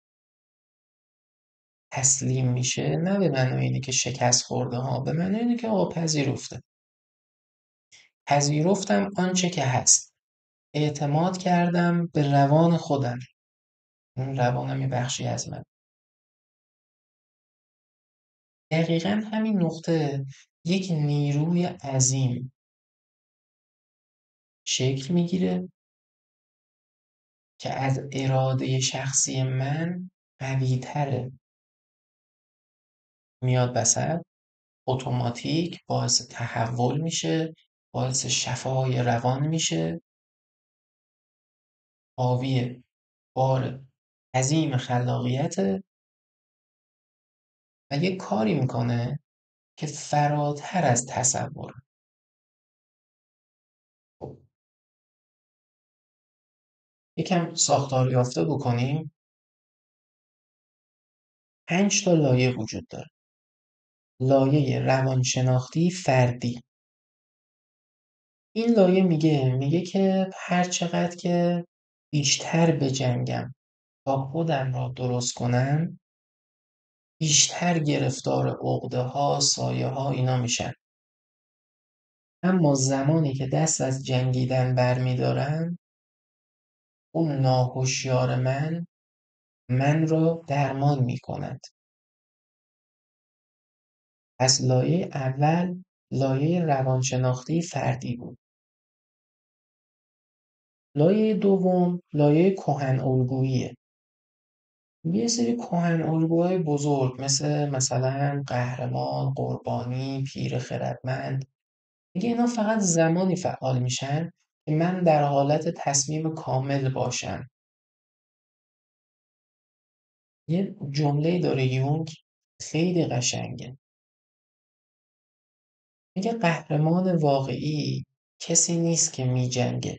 تسلیم میشه، نه به معنی اینه که شکست خورده ها، به معنی اینه که آقا پذیرفتم آنچه که هست، اعتماد کردم به روان خودم، اون روانم یه بخشی از من. دقیقا همین نقطه یک نیروی عظیم شکل میگیره که از اراده شخصی من قوی تره، میاد وسط، اتوماتیک باعث تحول میشه، باعث شفای روان میشه، حاوی بار عظیم خلاقیت و یه کاری میکنه که فراتر از تصور. خب یکم ساختار یافته بکنیم. 5 تا لایه وجود داره. لایه روانشناختی فردی. این لایه میگه که هر چقدر که بیشتر بجنگم تا خودم را درست کنم، بیشتر گرفتار عقده‌ها، سایه‌ها اینا میشن. اما زمانی که دست از جنگیدن برمیدارم، اون ناهوشیار من را درمان میکند. پس لایه اول لایه روانشناختی فردی بود. لایه دوم لایه کهن الگوییه. یه سری کهن الگوهای بزرگ مثلا قهرمان، قربانی، پیر خردمند، میگه اینا فقط زمانی فعال میشن که من در حالت تصمیم کامل باشم. یه جمله داره یونگ خیلی قشنگه. میگه قهرمان واقعی کسی نیست که میجنگه.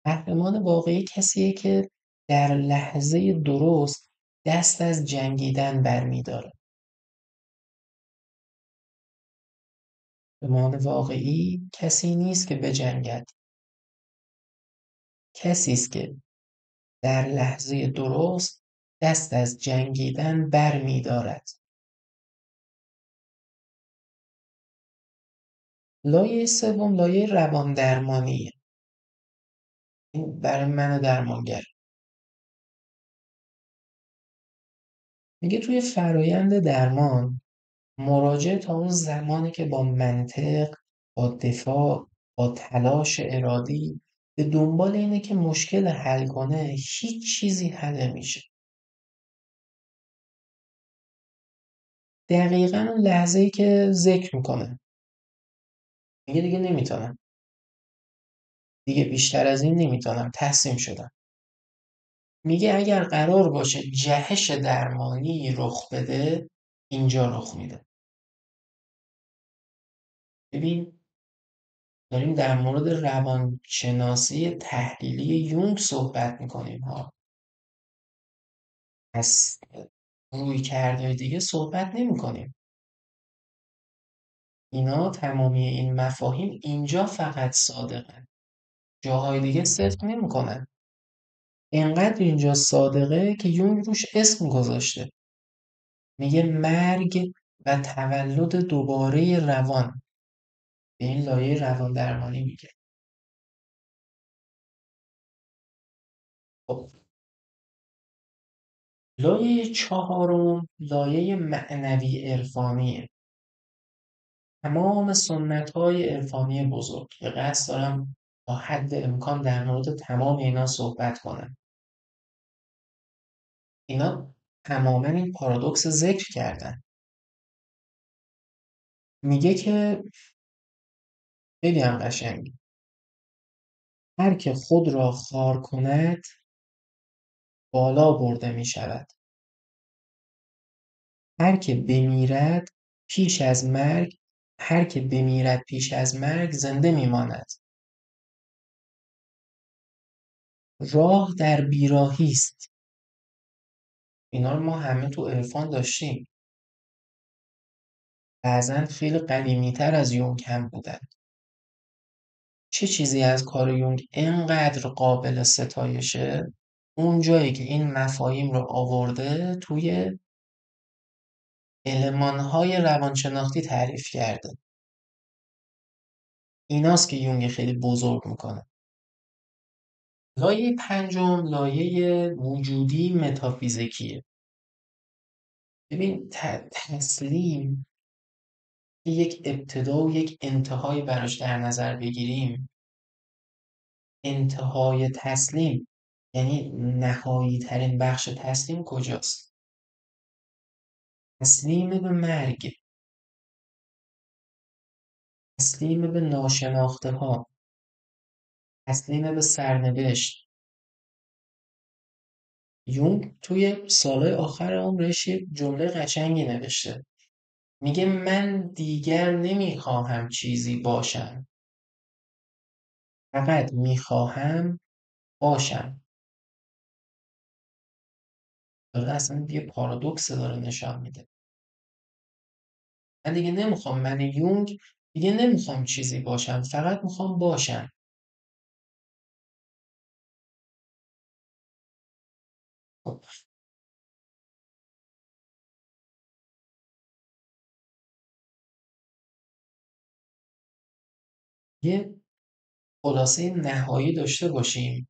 قهرمان واقعی کسیه که در لحظه درست دست از جنگیدن برمیداره. قهرمان واقعی کسی نیست که بجنگد. کسی است که در لحظه درست دست از جنگیدن بر می دارد. لایه سوم لایه روان درمانیه. این برای من درمانگر میگه توی فرایند درمان مراجعه تا اون زمانی که با منطق، با دفاع، با تلاش ارادی به دنبال اینه که مشکل حل کنه، هیچ چیزی حل نمیشه. دقیقا اون لحظه‌ای که ذکر میکنه میگه دیگه نمیتونم، دیگه بیشتر از این نمیتونم، تسلیم شدم. میگه اگر قرار باشه جهش درمانی رخ بده، اینجا رخ میده. ببین، داریم در مورد روانشناسی تحلیلی یونگ صحبت میکنیم ها. از رویکردهای دیگه صحبت نمیکنیم. اینا تمامی این مفاهیم اینجا فقط صادقن، جاهای دیگه صدق نمیکنن. اینقدر اینجا صادقه که یونگ روش اسم گذاشته، میگه مرگ و تولد دوباره روان. به این لایه روان درمانی میگه. خب، لایه چهارم لایه معنوی عرفانیه. تمام سنت‌های عرفانی بزرگ که قصد دارم تا حد امکان در مورد تمام اینا صحبت کنم. اینا تماما این پارادوکس ذکر کردن. میگه که خیلی هم قشنگ، هر که خود را خوار کند بالا برده می شود. هر که بمیرد پیش از مرگ هر که بمیرد پیش از مرگ زنده میماند. راه در بیراهی است. اینا رو ما همه تو عرفان داشتیم. بعضن خیلی قدیمی‌تر از یونگ هم بودن. چه چیزی از کار یونگ اینقدر قابل ستایشه؟ اون جایی که این مفاهیم رو آورده توی المانهای روانشناختی تعریف کرده. ایناست که یونگ خیلی بزرگ میکنه. لایه پنجم لایه وجودی متافیزیکیه. ببین، تسلیم یک ابتدا و یک انتهای براش در نظر بگیریم. انتهای تسلیم یعنی نهایی ترین بخش تسلیم کجاست؟ تسلیم به مرگ، تسلیم به ناشناخته ها، تسلیم به سرنوشت. یونگ توی سالهای آخر عمرش یه جمله قشنگی نوشته. میگه من دیگر نمیخواهم چیزی باشم، فقط میخواهم باشم. داره اصلا یه پارادوکس داره نشان میده. من دیگه نمیخوام، من یونگ دیگه نمیخوام چیزی باشم، فقط میخوام باشم. خب، یه خلاصه نهایی داشته باشیم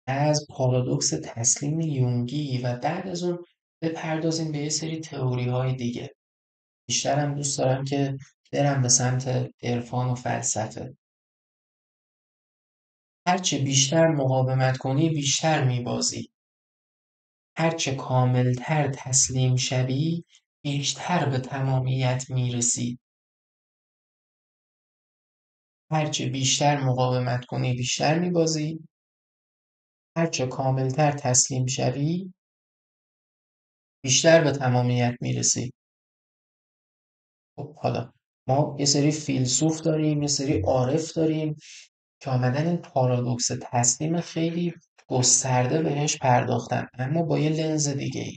از پارادوکس تسلیم یونگی و بعد از اون بپردازیم به یه سری تئوری های دیگه. بیشترم دوست دارم که برم به سمت عرفان و فلسفه. هرچه بیشتر مقاومت کنی بیشتر میبازی. هرچه کاملتر تسلیم شوی بیشتر به تمامیت میرسی. هرچه بیشتر مقاومت کنی بیشتر میبازی. هرچه کاملتر تسلیم شوی بیشتر به تمامیت میرسی. خب، حالا ما یه سری فیلسوف داریم، یه سری عارف داریم که آمدن این پارادوکس تسلیم خیلی گسترده بهش پرداختن، اما با یه لنز دیگه ای.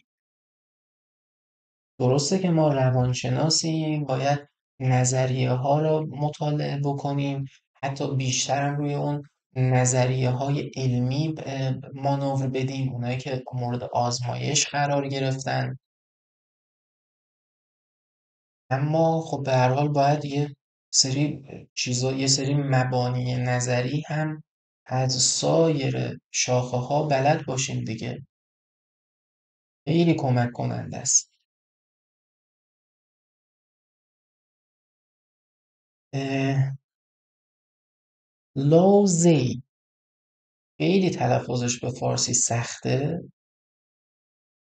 درسته که ما روانشناسیم، باید نظریه ها رو مطالعه بکنیم، حتی بیشترم روی اون نظریه های علمی مانور بدیم، اونایی که مورد آزمایش قرار گرفتن. اما خب به هر حال باید یه سری چیزا، یه سری مبانی نظری هم از سایر شاخه ها بلد باشیم دیگه. خیلی کمک کننده است. لاوزی، خیلی تلفظش به فارسی سخته،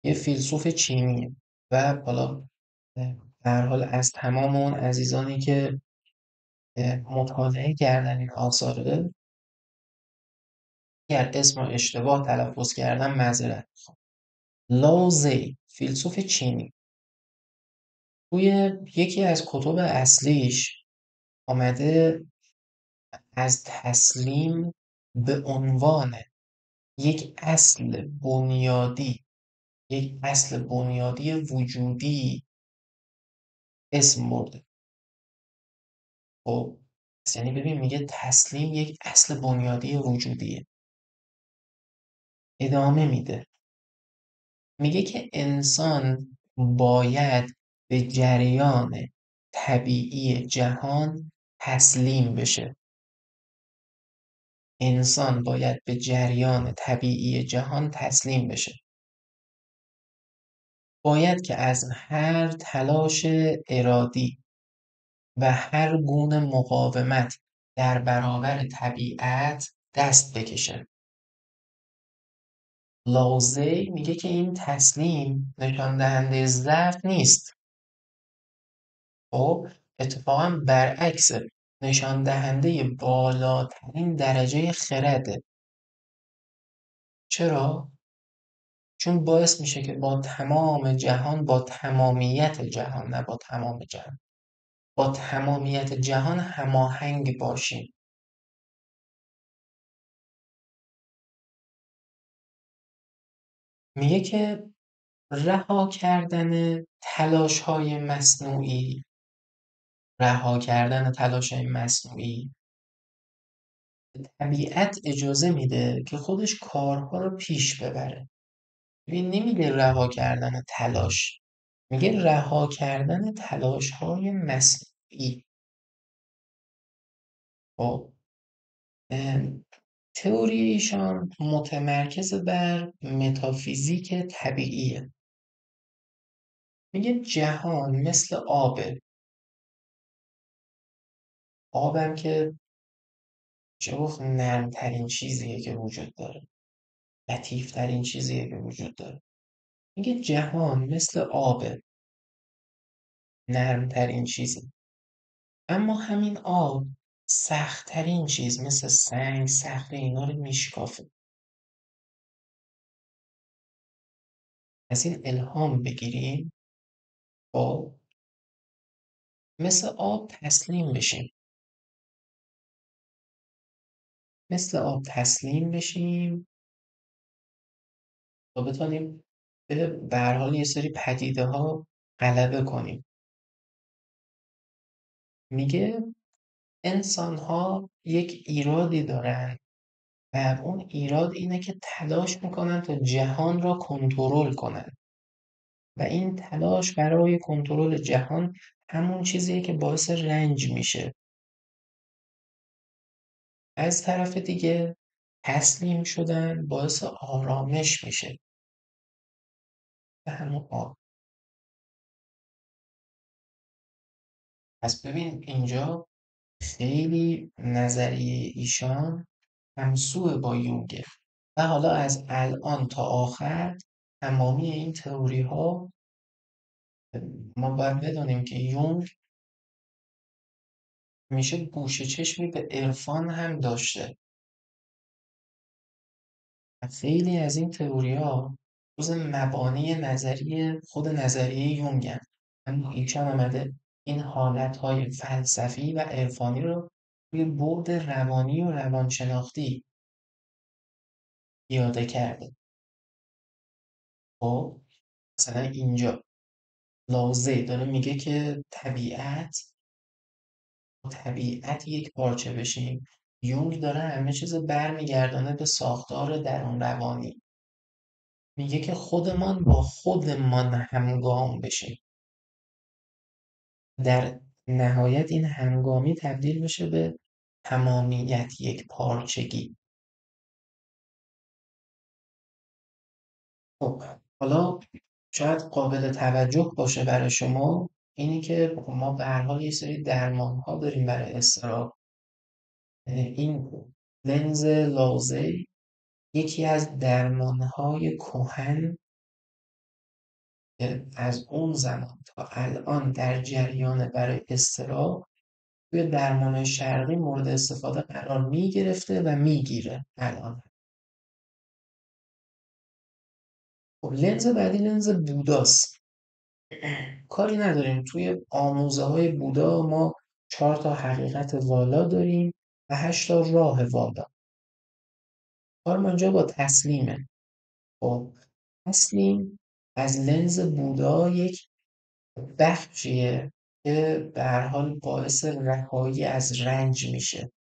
یه فیلسوف چینیه و حالا به هر حال از تمام اون عزیزانی که مطالعه کردن این آثاره، اگر اسم رو اشتباه تلفظ کردم معذرت میخوام. لاوزی، فیلسوف چینی، توی یکی از کتب اصلیش آمده از تسلیم به عنوان یک اصل بنیادی، یک اصل بنیادی وجودی اسم برده. خب پس یعنی ببین میگه تسلیم یک اصل بنیادی وجودیه. ادامه میده، میگه که انسان باید به جریان طبیعی جهان تسلیم بشه. انسان باید به جریان طبیعی جهان تسلیم بشه. باید که از هر تلاش ارادی و هر گونه مقاومت در برابر طبیعت دست بکشه. لاوزی میگه که این تسلیم نشان دهنده ضعف نیست. خب اتفاقا برعکس، نشان دهنده بالاترین درجه خرده. چرا؟ چون باعث میشه که با تمام جهان، با تمامیت جهان، نه با تمام جهان، با تمامیت جهان هماهنگ باشیم. میگه که رها کردن تلاش‌های مصنوعی، رها کردن تلاش‌های مصنوعی طبیعت اجازه میده که خودش کارها رو پیش ببره. ببین نمیگه رها کردن تلاش، میگه رها کردن تلاش‌های مصنوعی. خب تئوری ایشان متمرکز بر متافیزیک طبیعیه. میگه جهان مثل آبه. آبم که چه گفت نرمترین چیزیه که وجود داره، لطیفترین چیزیه که وجود داره. میگه جهان مثل آبه، نرمترین چیزی. اما همین آب سختترین چیز مثل سنگ، صخره اینا رو میشکافه. از این الهام بگیریم، خب مثل آب تسلیم بشیم، مثل آب تسلیم بشیم تا بتونیم به هر حال یه سری پدیده ها غلبه کنیم. میگه انسان ها یک ایرادی دارن و اون ایراد اینه که تلاش میکنن تا جهان را کنترل کنن و این تلاش برای کنترل جهان همون چیزیه که باعث رنج میشه. از طرف دیگه تسلیم شدن باعث آرامش میشه و همون پس ببین اینجا خیلی نظریه ایشان همسو با یونگه و حالا از الان تا آخر تمامی این تئوری ها، ما باید بدونیم که یونگ میشه گوشه چشمی به عرفان هم داشته و خیلی از این تئوری ها جز مبانی نظریه خود نظریه یونگن. اما ایشان آمده این حالت های فلسفی و عرفانی رو روی بعد روانی و روانشناختی پیاده کرده. خب مثلا اینجا لاوزی داره میگه که طبیعت یک پارچه بشیم یونگ داره همه چیز برمیگردانه به ساختار درون روانی. میگه که خودمان با خودمان همگام بشیم. در نهایت این همگامی تبدیل بشه به تمامیت، یک پارچگی. خب حالا شاید قابل توجه باشه برای شما اینی که ما به هر حال یه سری درمان ها داریم برای اضطراب. این لنز لازه یکی از درمان های کهن که از اون زمان تا الان در جریان برای اضطراب توی درمان شرقی مورد استفاده قرار می گرفته و میگیره الان. خب لنز بعدی لنز بوداست. کاری نداریم، توی آموزه های بودا ما 4 حقیقت والا داریم و 8 راه والا. کار ما اینجا با تسلیمه. خب تسلیم از لنز بودا یک بخشیه که به هر حال باعث رهایی از رنج میشه.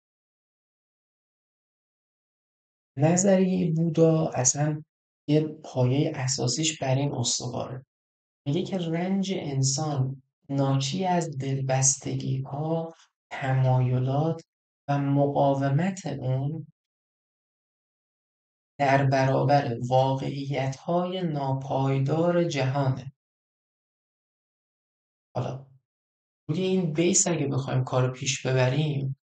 نظریه بودا اصلا یه پایه اساسیش بر این استواره. میگه که رنج انسان ناشی از دلبستگی ها، تمایلات و مقاومت اون در برابر واقعیت های ناپایدار جهانه. حالا روی این بیس اگه بخوایم کار پیش ببریم،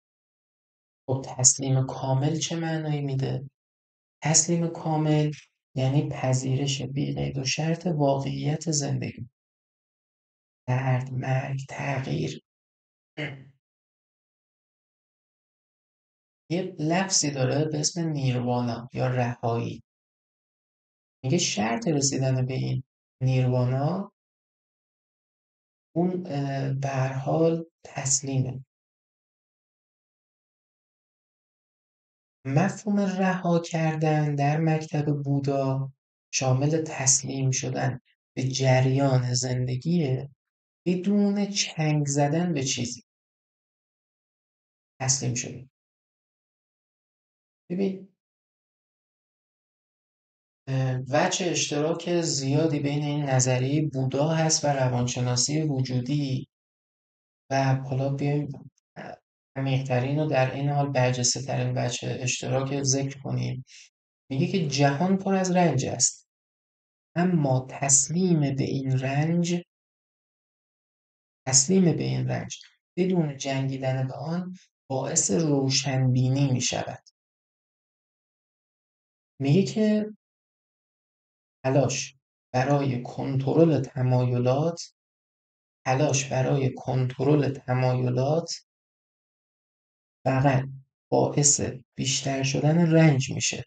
خب تسلیم کامل چه معنایی میده؟ تسلیم کامل یعنی پذیرش بی قید و شرط واقعیت زندگی، درد، مرگ، تغییر. یه لفظی داره به اسم نیروانا یا رهایی. میگه شرط رسیدن به این نیروانا اون به هر حال تسلیمه. مفهوم رها کردن در مکتب بودا شامل تسلیم شدن به جریان زندگیه بدون چنگ زدن به چیزی. تسلیم شدیم. ببین وجه اشتراک زیادی بین این نظریه بودا هست و روانشناسی وجودی و حالا بیایم عمیق‌ترین و در این حال برجسته ترین وجه اشتراک ذکر کنیم. میگه که جهان پر از رنج است، اما تسلیم به این رنج بدون جنگیدن به آن باعث روشنبینی می شود. میگه که تلاش برای کنترل تمایلات فقط باعث بیشتر شدن رنج میشه.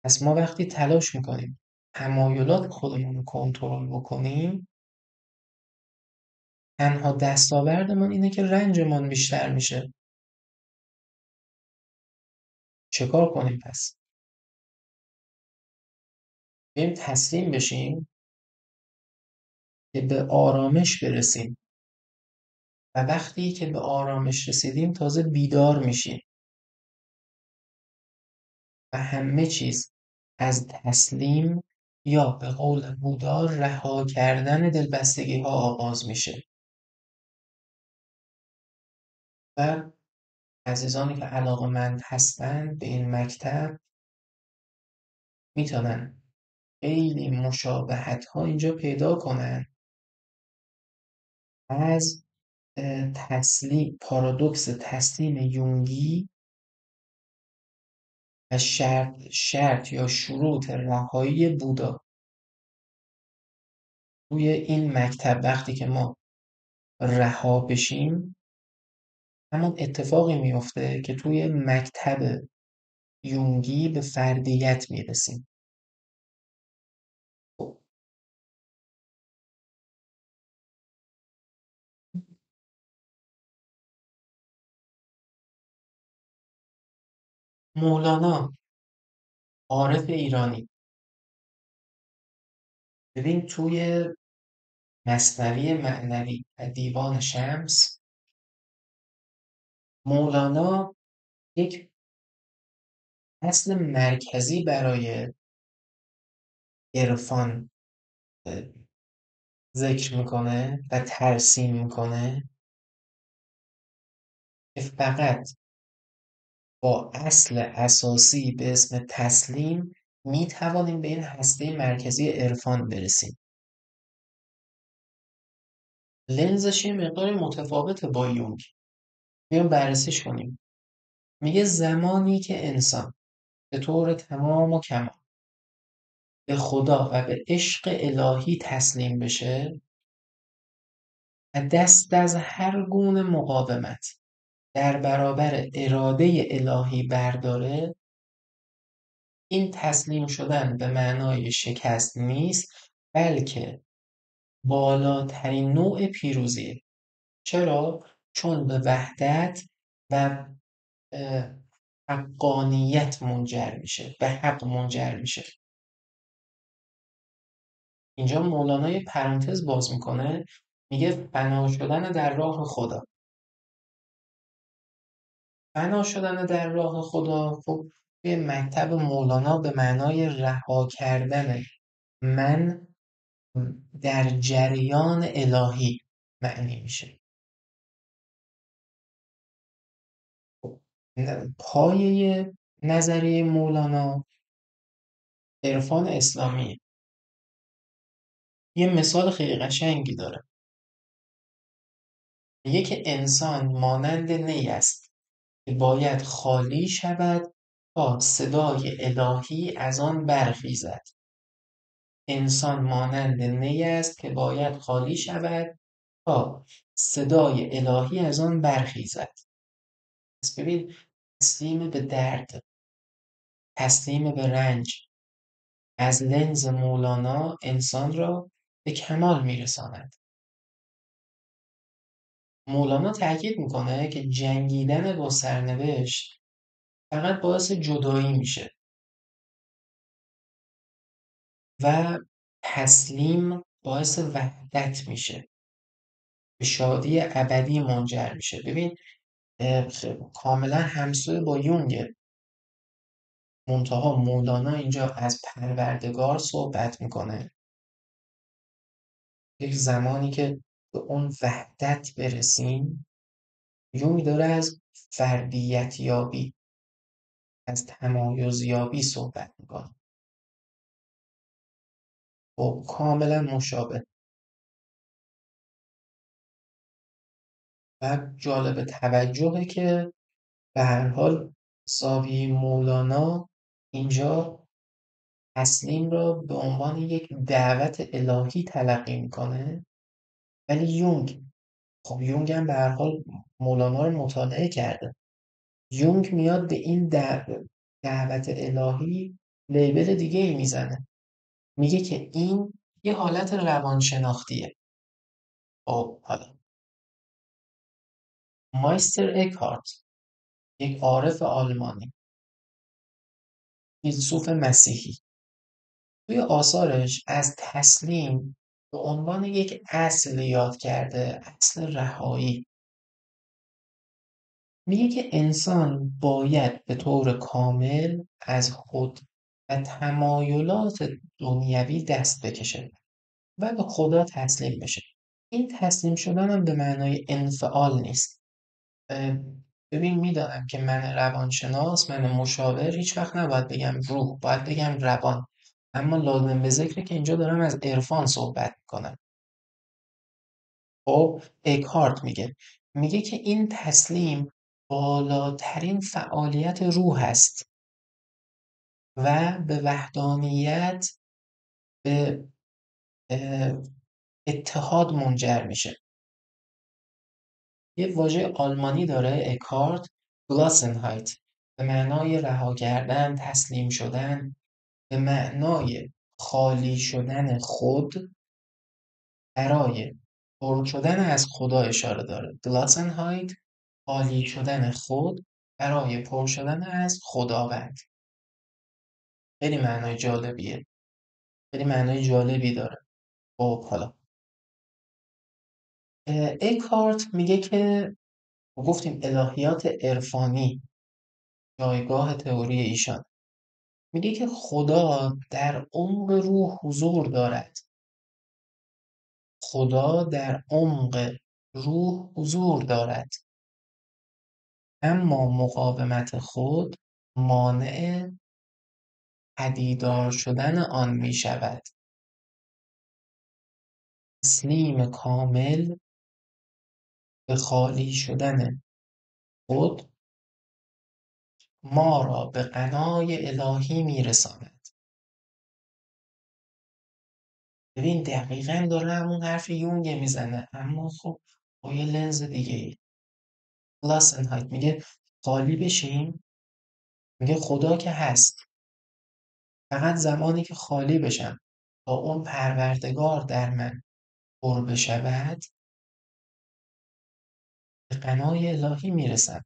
پس ما وقتی تلاش میکنیم تمایلات خودمون رو کنترل بکنیم، تنها دستاوردمون اینه که رنجمون بیشتر میشه. چه کار کنیم پس؟ بریم تسلیم بشیم که به آرامش برسیم و وقتی که به آرامش رسیدیم تازه بیدار میشیم و همه چیز از تسلیم یا به قول بودا رها کردن دلبستگی ها آغاز میشه. و عزیزانی که علاقه‌مند هستند به این مکتب میتونن خیلی مشابهت ها اینجا پیدا کنن از پارادوکس تسلیم یونگی و شرط یا شروط رهایی بودا. توی این مکتب وقتی که ما رها بشیم همون اتفاقی میفته که توی مکتب یونگی به فردیت میرسیم. خب، مولانا عارف ایرانی، ببین توی مثنوی معنوی و دیوان شمس مولانا یک اصل مرکزی برای عرفان ذکر میکنه و ترسیم میکنه که فقط با اصل اساسی به اسم تسلیم میتوانیم به این هسته مرکزی عرفان برسیم. لنزش یه مقداری متفاوته با یونگ. بیایم بررسیش کنیم. میگه زمانی که انسان به طور تمام و کمال به خدا و به عشق الهی تسلیم بشه و دست از هر گونه مقاومت در برابر اراده الهی برداره، این تسلیم شدن به معنای شکست نیست، بلکه بالاترین نوع پیروزیه. چرا؟ چون به وحدت و حقانیت منجر میشه، به حق منجر میشه. اینجا مولانا یه پرانتز باز میکنه، میگه فنا شدن در راه خدا. فنا شدن در راه خدا خب توی مکتب مولانا به معنای رها کردن من در جریان الهی معنی میشه. پایه نظریه مولانا عرفان اسلامی. یه مثال خیلی قشنگی داره، میگه که انسان مانند نی است که باید خالی شود تا صدای الهی از آن برخیزد. انسان مانند نی است که باید خالی شود تا صدای الهی از آن برخیزد. پس ببین، تسلیم به درد، تسلیم به رنج از لنز مولانا انسان را به کمال میرساند. مولانا تاکید میکنه که جنگیدن با سرنوشت فقط باعث جدایی میشه و تسلیم باعث وحدت میشه، به شادی ابدی منجر میشه. ببین کاملا همسوی با یونگه. منتها مولانا اینجا از پروردگار صحبت میکنه، یک زمانی که به اون وحدت برسیم. یونگ داره از فردیت یابی، از تمایز یابی صحبت میکنه. و کاملا مشابه. و جالب توجهه که به هر حال زاویه مولانا اینجا تسلیم را به عنوان یک دعوت الهی تلقی میکنه، ولی یونگ، خب یونگ هم به هر حال مولانا رو مطالعه کرده. یونگ میاد به این دعوت الهی لیبل دیگه ای میزنه، میگه که این یه حالت روانشناختیه. خب حالا مایستر اکهارت، یک عارف آلمانی، فیلسوف مسیحی، توی آثارش از تسلیم به عنوان یک اصل یاد کرده، اصل رهایی. میگه که انسان باید به طور کامل از خود و تمایلات دنیوی دست بکشه و به خدا تسلیم بشه. این تسلیم شدن هم به معنای انفعال نیست. ببین، میدانم که من روانشناس، من مشاور، هیچ وقت نباید بگم روح، باید بگم روان. اما لازم به ذکره که اینجا دارم از عرفان صحبت میکنم. خب اکهارت میگه که این تسلیم بالاترین فعالیت روح است و به وحدانیت، به اتحاد منجر میشه. یه واژه آلمانی داره اکهارت، گلاسنهایت، به معنای رها کردن، تسلیم شدن، به معنای خالی شدن خود برای پر شدن از خدا اشاره داره. گلاسنهایت، خالی شدن خود برای پر شدن از خداوند. خیلی معنای جالبیه، خیلی معنای جالبی داره. خب حالا اکهارت میگه که و گفتیم الهیات عرفانی جایگاه تئوری ایشان میگه که خدا در عمق روح حضور دارد. خدا در عمق روح حضور دارد، اما مقاومت خود مانع پدیدار شدن آن می شود. تسلیم کامل به خالی شدن خود ما را به غنای الهی می رساند. ببین دقیقاً داره همون حرف یونگ میزنه، اما خب با یه لنز دیگه ای. لاسنهایت میگه خالی بشیم، میگه خدا که هست، فقط زمانی که خالی بشم تا اون پروردگار در من پر بشود به غنای الهی میرسم.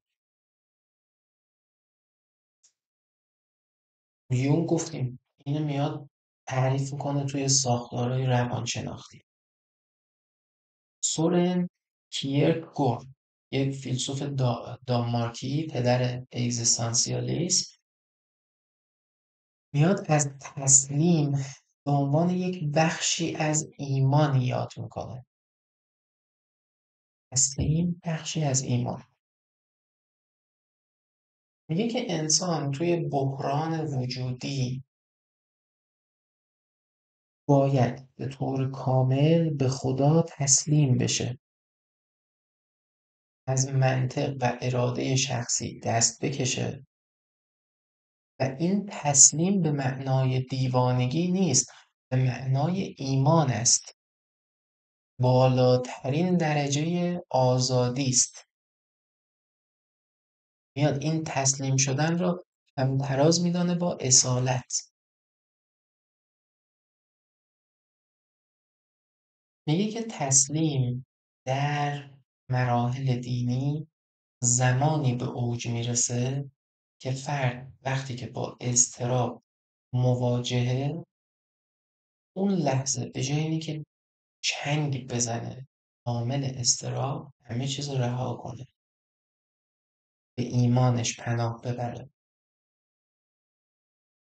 یون گفتیم اینو میاد تعریف میکنه توی ساختارهای روانشناختی. سورن کیرکگور، یک فیلسوف دانمارکی، پدر اگزیستانسیالیسم، میاد از تسلیم به عنوان یک بخشی از ایمان یاد میکنه. تسلیم بخشی از ایمان. میگه که انسان توی بحران وجودی باید به طور کامل به خدا تسلیم بشه، از منطق و اراده شخصی دست بکشه و این تسلیم به معنای دیوانگی نیست، به معنای ایمان است. بالاترین درجه آزادی است. میاد این تسلیم شدن را همتراز میدانه با اصالت. میگه که تسلیم در مراحل دینی زمانی به اوج میرسه که فرد وقتی که با اضطراب مواجهه، اون لحظه به جای اینی که چنگ بزنه عامل اضطراب، همه چیز رو رها کنه، به ایمانش پناه ببره.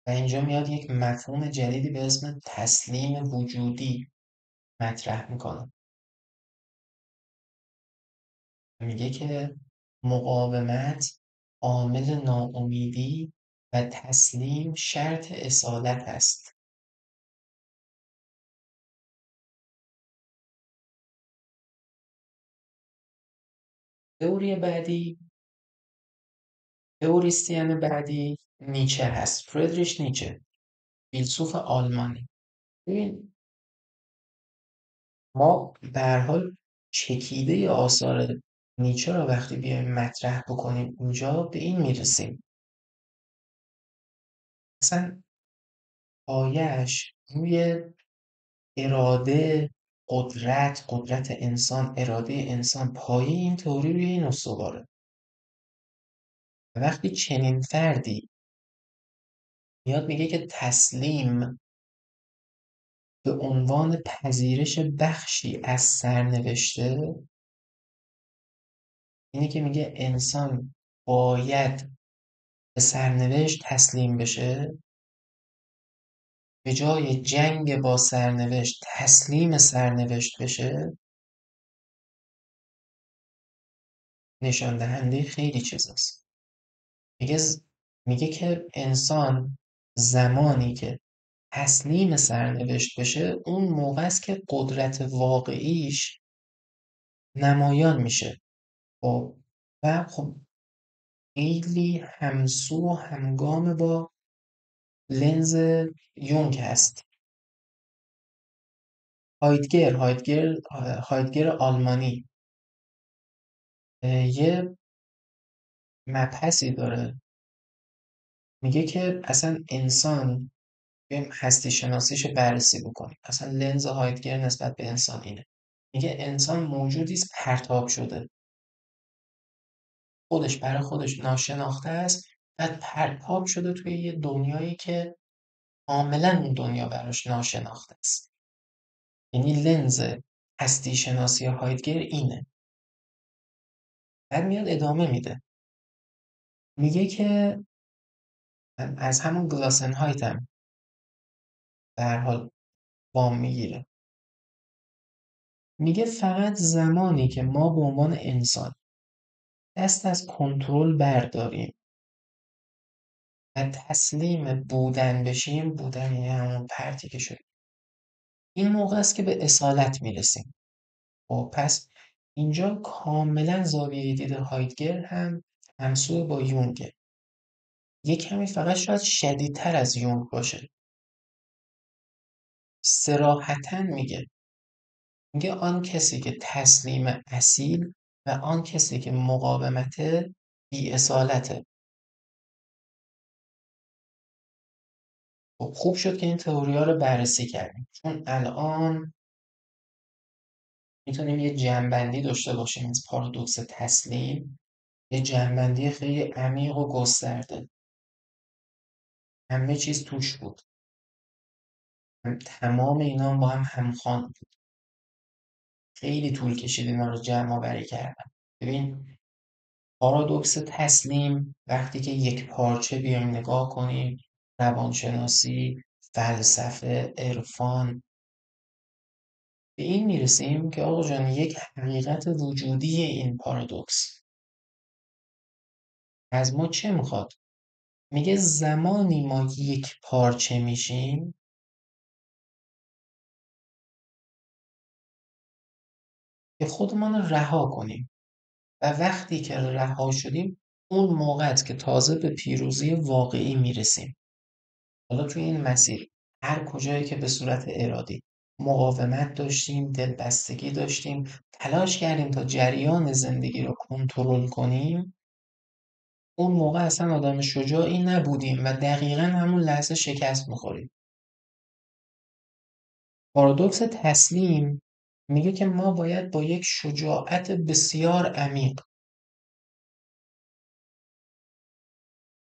و اینجا میاد یک مفهوم جدیدی به اسم تسلیم وجودی مطرح میکنه. میگه که مقاومت عامل ناامیدی و تسلیم شرط اصالت است. تئوری بعدی، تئوریسین بعدی نیچه هست. فریدریش نیچه، فیلسوف آلمانی. ببین ما به هر حال چکیده آثار نیچه را وقتی بیایم مطرح بکنیم اینجا به این میرسیم مثلا پایش روی اراده، قدرت انسان، اراده انسان، پایه این تئوری روی این استواره. و وقتی چنین فردی میاد میگه که تسلیم به عنوان پذیرش بخشی از سرنوشته، اینی که میگه انسان باید به سرنوشت تسلیم بشه، به جای جنگ با سرنوشت تسلیم سرنوشت بشه، نشان دهنده خیلی چیزاست. میگه میگه که انسان زمانی که تسلیم سرنوشت بشه، اون موقع است که قدرت واقعیش نمایان میشه. خب و خب خیلی همسو و همگام با لنز یونگ هست. هایدگر آلمانی یه مبحثی داره، میگه که اصلا انسان، بیایم هستی شناسیش بررسی بکنیم، اصلا لنز هایدگر نسبت به انسان اینه، میگه انسان موجودی است پرتاب شده، خودش برای خودش ناشناخته است، بعد پرتاب شده توی یه دنیایی که کاملا اون دنیا براش ناشناخته است. یعنی لنز هستی شناسی هایدگر اینه. بعد میاد ادامه میده، میگه که از همون گلاسنهایت هم به هر حال وام میگیره. میگه فقط زمانی که ما به عنوان انسان دست از کنترل برداریم و تسلیم بودن بشیم، بودن یعنی همون پرتی که شد، این موقع است که به اصالت میرسیم. خب پس اینجا کاملا زاویه دید هایدگر هم همسو با یونگه، یه کمی فقط شاید شدیدتر از یونگ باشه. صراحتاً میگه آن کسی که تسلیم اصیل و آن کسی که مقاومت بی اصالته. خب خوب شد که این تئوریا رو بررسی کردیم، چون الان میتونیم یه جمع‌بندی داشته باشیم از پارادوکس تسلیم، یه جمع‌بندی خیلی عمیق و گسترده. همه چیز توش بود، تمام اینا با هم همخوان بود. خیلی طول کشید اینا رو جمع آوری کردم. ببین پارادوکس تسلیم وقتی که یک پارچه بیایم نگاه کنیم، روانشناسی، فلسفه، عرفان، به این میرسیم که آقا جان یک حقیقت وجودی این پارادوکس از ما چه میخواد؟ میگه زمانی ما یک پارچه میشیم که خودمان رو رها کنیم و وقتی که رها شدیم اون موقع است که تازه به پیروزی واقعی میرسیم. حالا توی این مسیر هر کجایی که به صورت ارادی مقاومت داشتیم، دلبستگی داشتیم، تلاش کردیم تا جریان زندگی رو کنترل کنیم، اون موقع اصلا آدم شجاعی نبودیم و دقیقا همون لحظه شکست میخوریم. پارادوکس تسلیم میگه که ما باید با یک شجاعت بسیار عمیق،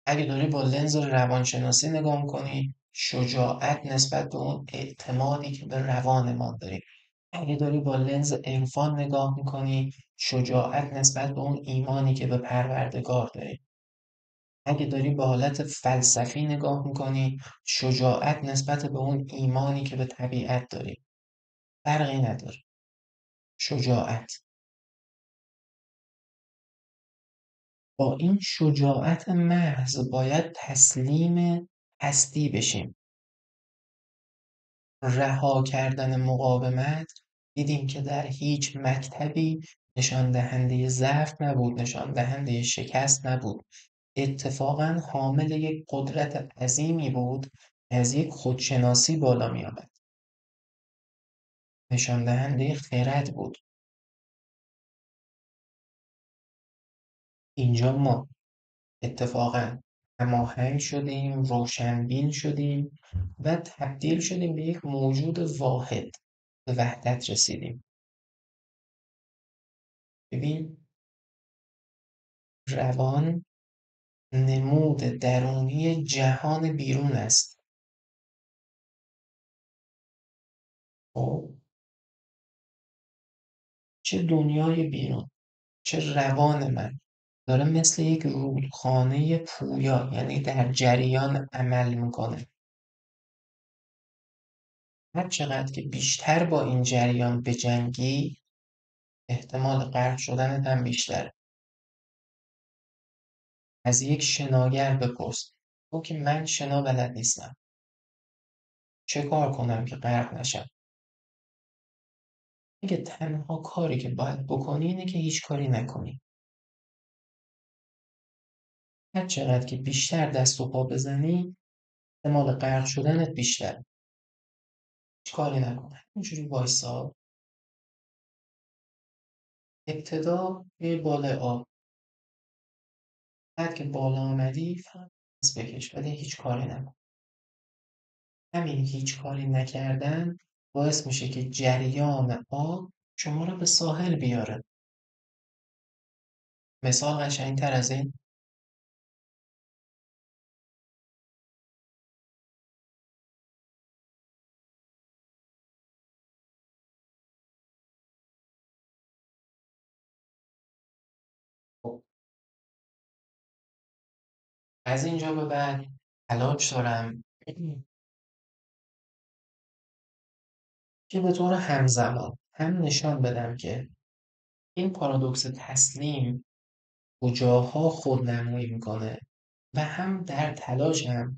اگه داری با لنز روانشناسی نگاه کنی، شجاعت نسبت به اون اعتمادی که به روان ما داریم. اگه داری با لنز عرفان نگاه میکنی، شجاعت نسبت به اون ایمانی که به پروردگار داریم. اگه داری با حالت فلسفی نگاه میکنی، شجاعت نسبت به اون ایمانی که به طبیعت داریم. فرقی نداره. شجاعت، با این شجاعت محض باید تسلیم هستی بشیم. رها کردن مقاومت دیدیم که در هیچ مکتبی نشان دهنده ضعف نبود، نشان دهنده شکست نبود. اتفاقا حامل یک قدرت عظیمی بود، از یک خودشناسی بالا می آمد. نشان دهنده خرد بود. اینجا ما اتفاقا هماهنگ شدیم، روشنبین شدیم و تبدیل شدیم به یک موجود واحد، به وحدت رسیدیم. ببین روان نمود درونی جهان بیرون است. خب چه دنیای بیرون، چه روان من داره مثل یک رودخانه پویا، یعنی در جریان عمل میکنه. هر چقدر که بیشتر با این جریان بجنگی، احتمال غرق شدنت هم بیشتره. از یک شناگر بپرس، تو که من شنا بلد نیستم، چه کار کنم که غرق نشم؟ میگه تنها کاری که باید بکنی اینه که هیچ کاری نکنی. هر چقدر که بیشتر دست و پا بزنی، احتمال غرق شدنت بیشتره. هیچ کاری نکن، اینجوری وایسا، ابتدا یه بالای آب، بعد که بالا آمدی فقط دست بکش ولی هیچ کاری نکن. همین هیچ کاری نکردن باعث میشه که جریان آب شما رو به ساحل بیاره. مثال قشنگتر از این از اینجا به بعد تلاش دارم که به طور همزمان هم نشان بدم که این پارادوکس تسلیم کجاها خودنمایی میکنه و هم در تلاشم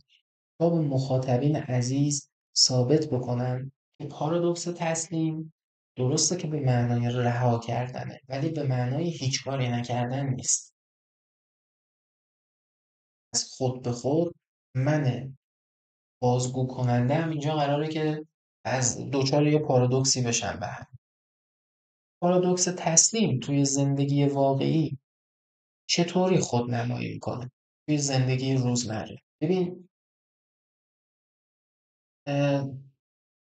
تا به مخاطبین عزیز ثابت بکنم که پارادوکس تسلیم درسته که به معنای رها کردنه ولی به معنای هیچ کاری نکردن نیست. از خود به خود من بازگو کننده هم اینجا قراره که از دوچار یه پارادوکسی بشم به هم. پارادوکس تسلیم توی زندگی واقعی چطوری خودنمایی میکنه توی زندگی روزمره؟ ببین،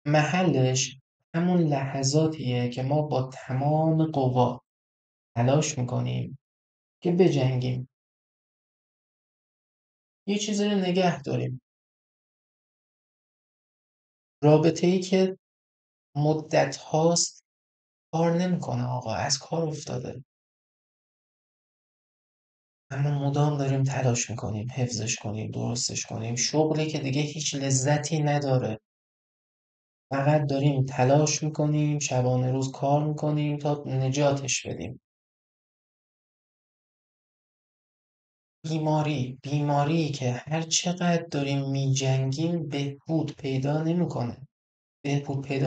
محلش همون لحظاتیه که ما با تمام قوا تلاش میکنیم که بجنگیم، یه چیزی رو نگه داریم، رابطه ای که مدت هاست کار نمیکنه، آقا از کار افتاده، اما مدام داریم تلاش میکنیم حفظش کنیم درستش کنیم، شغلی که دیگه هیچ لذتی نداره، فقط داریم تلاش میکنیم شبانه روز کار میکنیم تا نجاتش بدیم. بیماری که هر چقدر داریم میجنگیم بهبود پیدا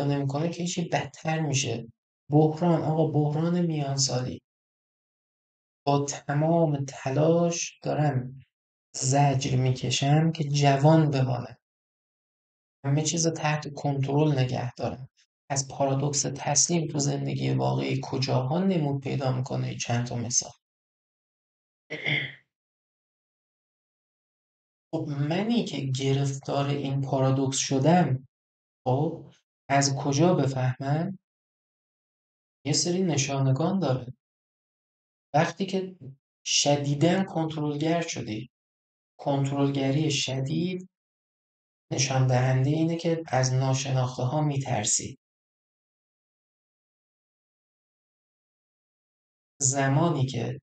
نمیکنه که هیچی بدتر میشه. بحران، آقا بحران میانسالی، با تمام تلاش دارم زجر میکشم که جوان بمانم، همه چیز تحت کنترل نگه دارم. از پارادوکس تسلیم تو زندگی واقعی کجاها نمود پیدا میکنه؟ چند تا مثال. خب منی که گرفتار این پارادوکس شدم، خب از کجا بفهمم؟ یه سری نشانگان داره. وقتی که شدیداً کنترلگر شدی، کنترلگری شدید نشان دهنده اینه که از ناشناخته ها میترسی. زمانی که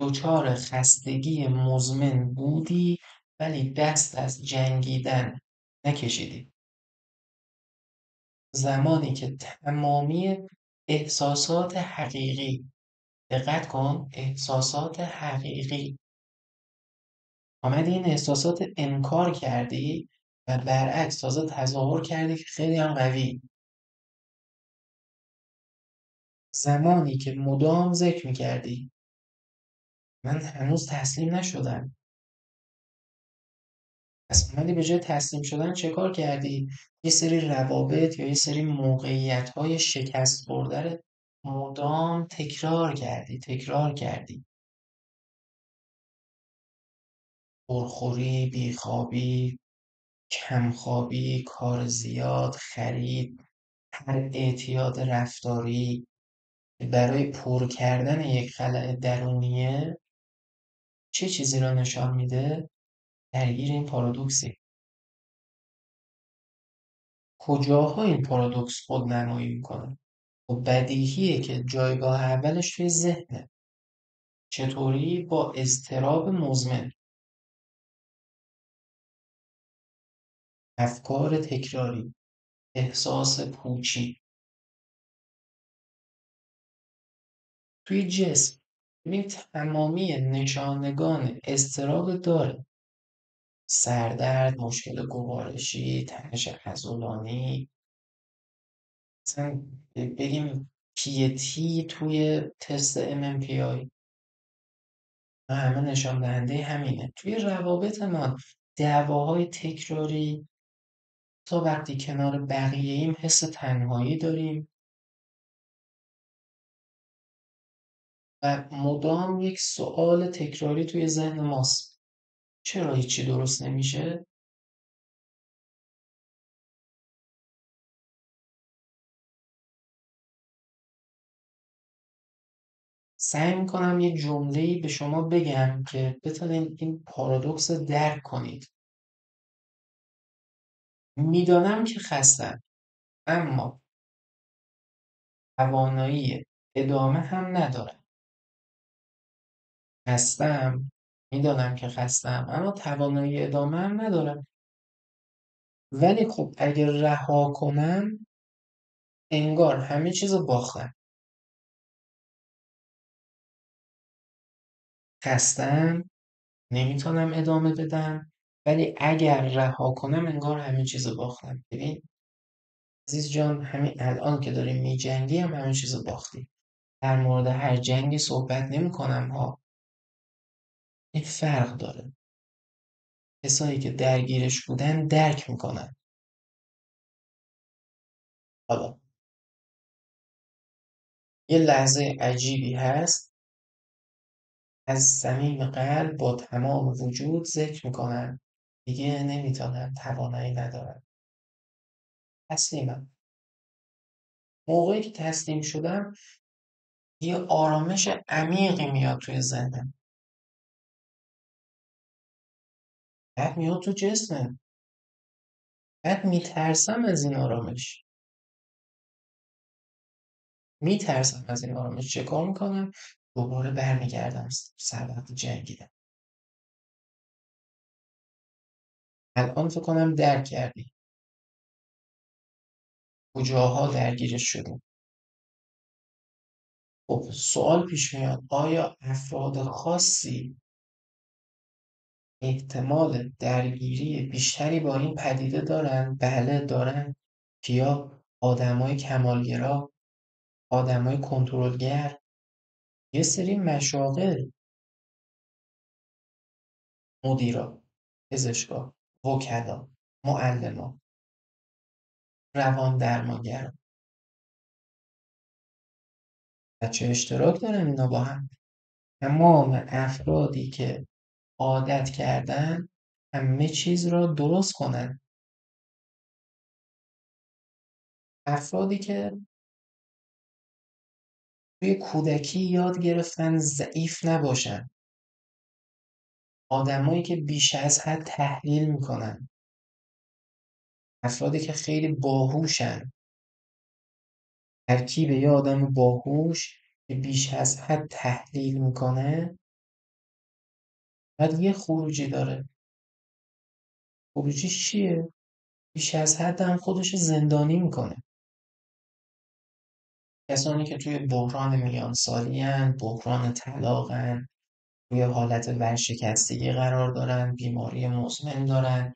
دچار خستگی مزمن بودی ولی دست از جنگیدن نکشیدی. زمانی که تمامی احساسات حقیقی، دقت کن، احساسات حقیقی، آمدی این احساسات انکار کردی و برعکس تازه تظاهر کردی که خیلی هم قوی. زمانی که مدام ذکر میکردی من هنوز تسلیم نشدم، پس اومدی به جای تسلیم شدن چه کار کردی؟ یه سری روابط یا یه سری موقعیت های شکست خورده رو مدام تکرار کردی. پرخوری، بیخوابی، کمخوابی، کار زیاد، خرید، هر اعتیاد رفتاری که برای پر کردن یک خلأ درونیه، چه چیزی را نشان میده؟ درگیر این پارادوکسی. کجاها این پارادوکس خودنمایی میکنه؟ و بدیهیه که جایگاه اولش توی ذهنه. چطوری؟ با اضطراب مزمن، افکار تکراری، احساس پوچی. توی جسم ببین تمامی نشانگان اضطراب داره: سردرد، مشکل گوارشی، تنش عضلانی، مثلا بگیم پیتی توی تست MMPI، همه نشان دهنده همینه. توی روابط ما دعواهای تکراری، تا وقتی کنار بقیه ایم حس تنهایی داریم و مدام یک سوال تکراری توی ذهن ماست: چرا هیچی درست نمیشه؟ سعی میکنم یه جمله‌ای به شما بگم که بتونید این پارادوکس رو درک کنید. میدانم که خستم، اما توانایی ادامه هم ندارم. خستم میدانم که خستم اما توانایی ادامه هم ندارم. ولی خب اگر رها کنم انگار همه چیز رو باختم. خستم، نمیتونم ادامه بدم، ولی اگر رها کنم انگار همه چیز رو باختم. ببین عزیز جان، همین الان که داریم میجنگی هم همه چیز رو باختی. در مورد هر جنگی صحبت نمی کنم ها. این فرق داره. کسایی که درگیرش بودن درک میکنن. حالا یه لحظه عجیبی هست، از صمیم قلب با تمام وجود ذکر میکنن دیگه نمیتونم، توانایی ندارم، تسلیمم. موقعی که تسلیم شدم یه آرامش عمیقی میاد توی ذهنم. بعد میاد تو جسمم. بعد میترسم از این آرامش. میترسم از این آرامش. چه کار میکنم؟ دوباره برمیگردم سر وقت جنگیدم. الان فکر کنم درک کردی کجاها درگیرش شدیم. خب سوال پیش میاد، آیا افراد خاصی احتمال درگیری بیشتری با این پدیده دارن؟ بله دارن. کیا؟ آدمای کمالگرا، آدمای کنترلگر، یه سری مشاغل، مدیرا، پزشکا، وکلا، معلما، روان درمانگرا. و چه اشتراک دارن اینا با هم؟ تمام افرادی که عادت کردن همه چیز را درست کنن. افرادی که توی کودکی یاد گرفتن ضعیف نباشن. آدمایی که بیش از حد تحلیل میکنن. افرادی که خیلی باهوشن. ترکیب یه آدم باهوش که بیش از حد تحلیل میکنه بعد یه خروجی داره. خروجیش چیه؟ بیش از حد هم خودش زندانی میکنه. کسانی که توی بحران میانسالی هن، بحران طلاقن، توی حالت ورشکستگی قرار دارن، بیماری مزمن دارن،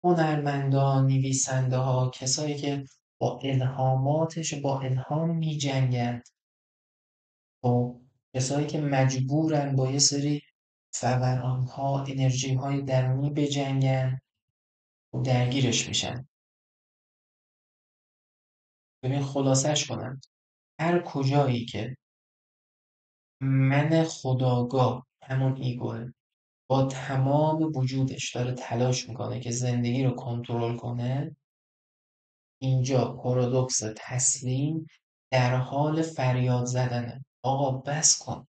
هنرمندان، نویسنده ها، کسایی که با الهاماتش با الهام می جنگن، با کسایی که مجبورن با یه سری فوران ها، انرژی های درونی بجنگن و درگیرش میشن. ببین خلاصش کنم، هر کجایی که من خودآگاه، همون ایگوه، با تمام وجودش داره تلاش میکنه که زندگی رو کنترل کنه، اینجا پارادوکس تسلیم در حال فریاد زدنه. آقا بس کن،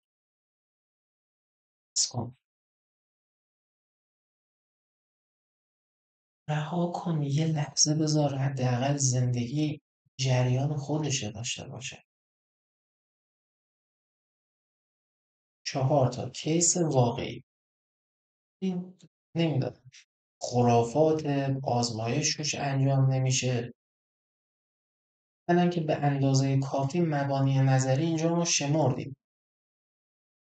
بس کن، رها کن، یه لحظه بذار حداقل زندگی جریان خودشه داشته باشه. 4 تا کیس واقعی. این نمیدادم خرافات، آزمایش روش انجام نمیشه. الان که به اندازه کافی مبانی نظری اینجا ما شمردیم.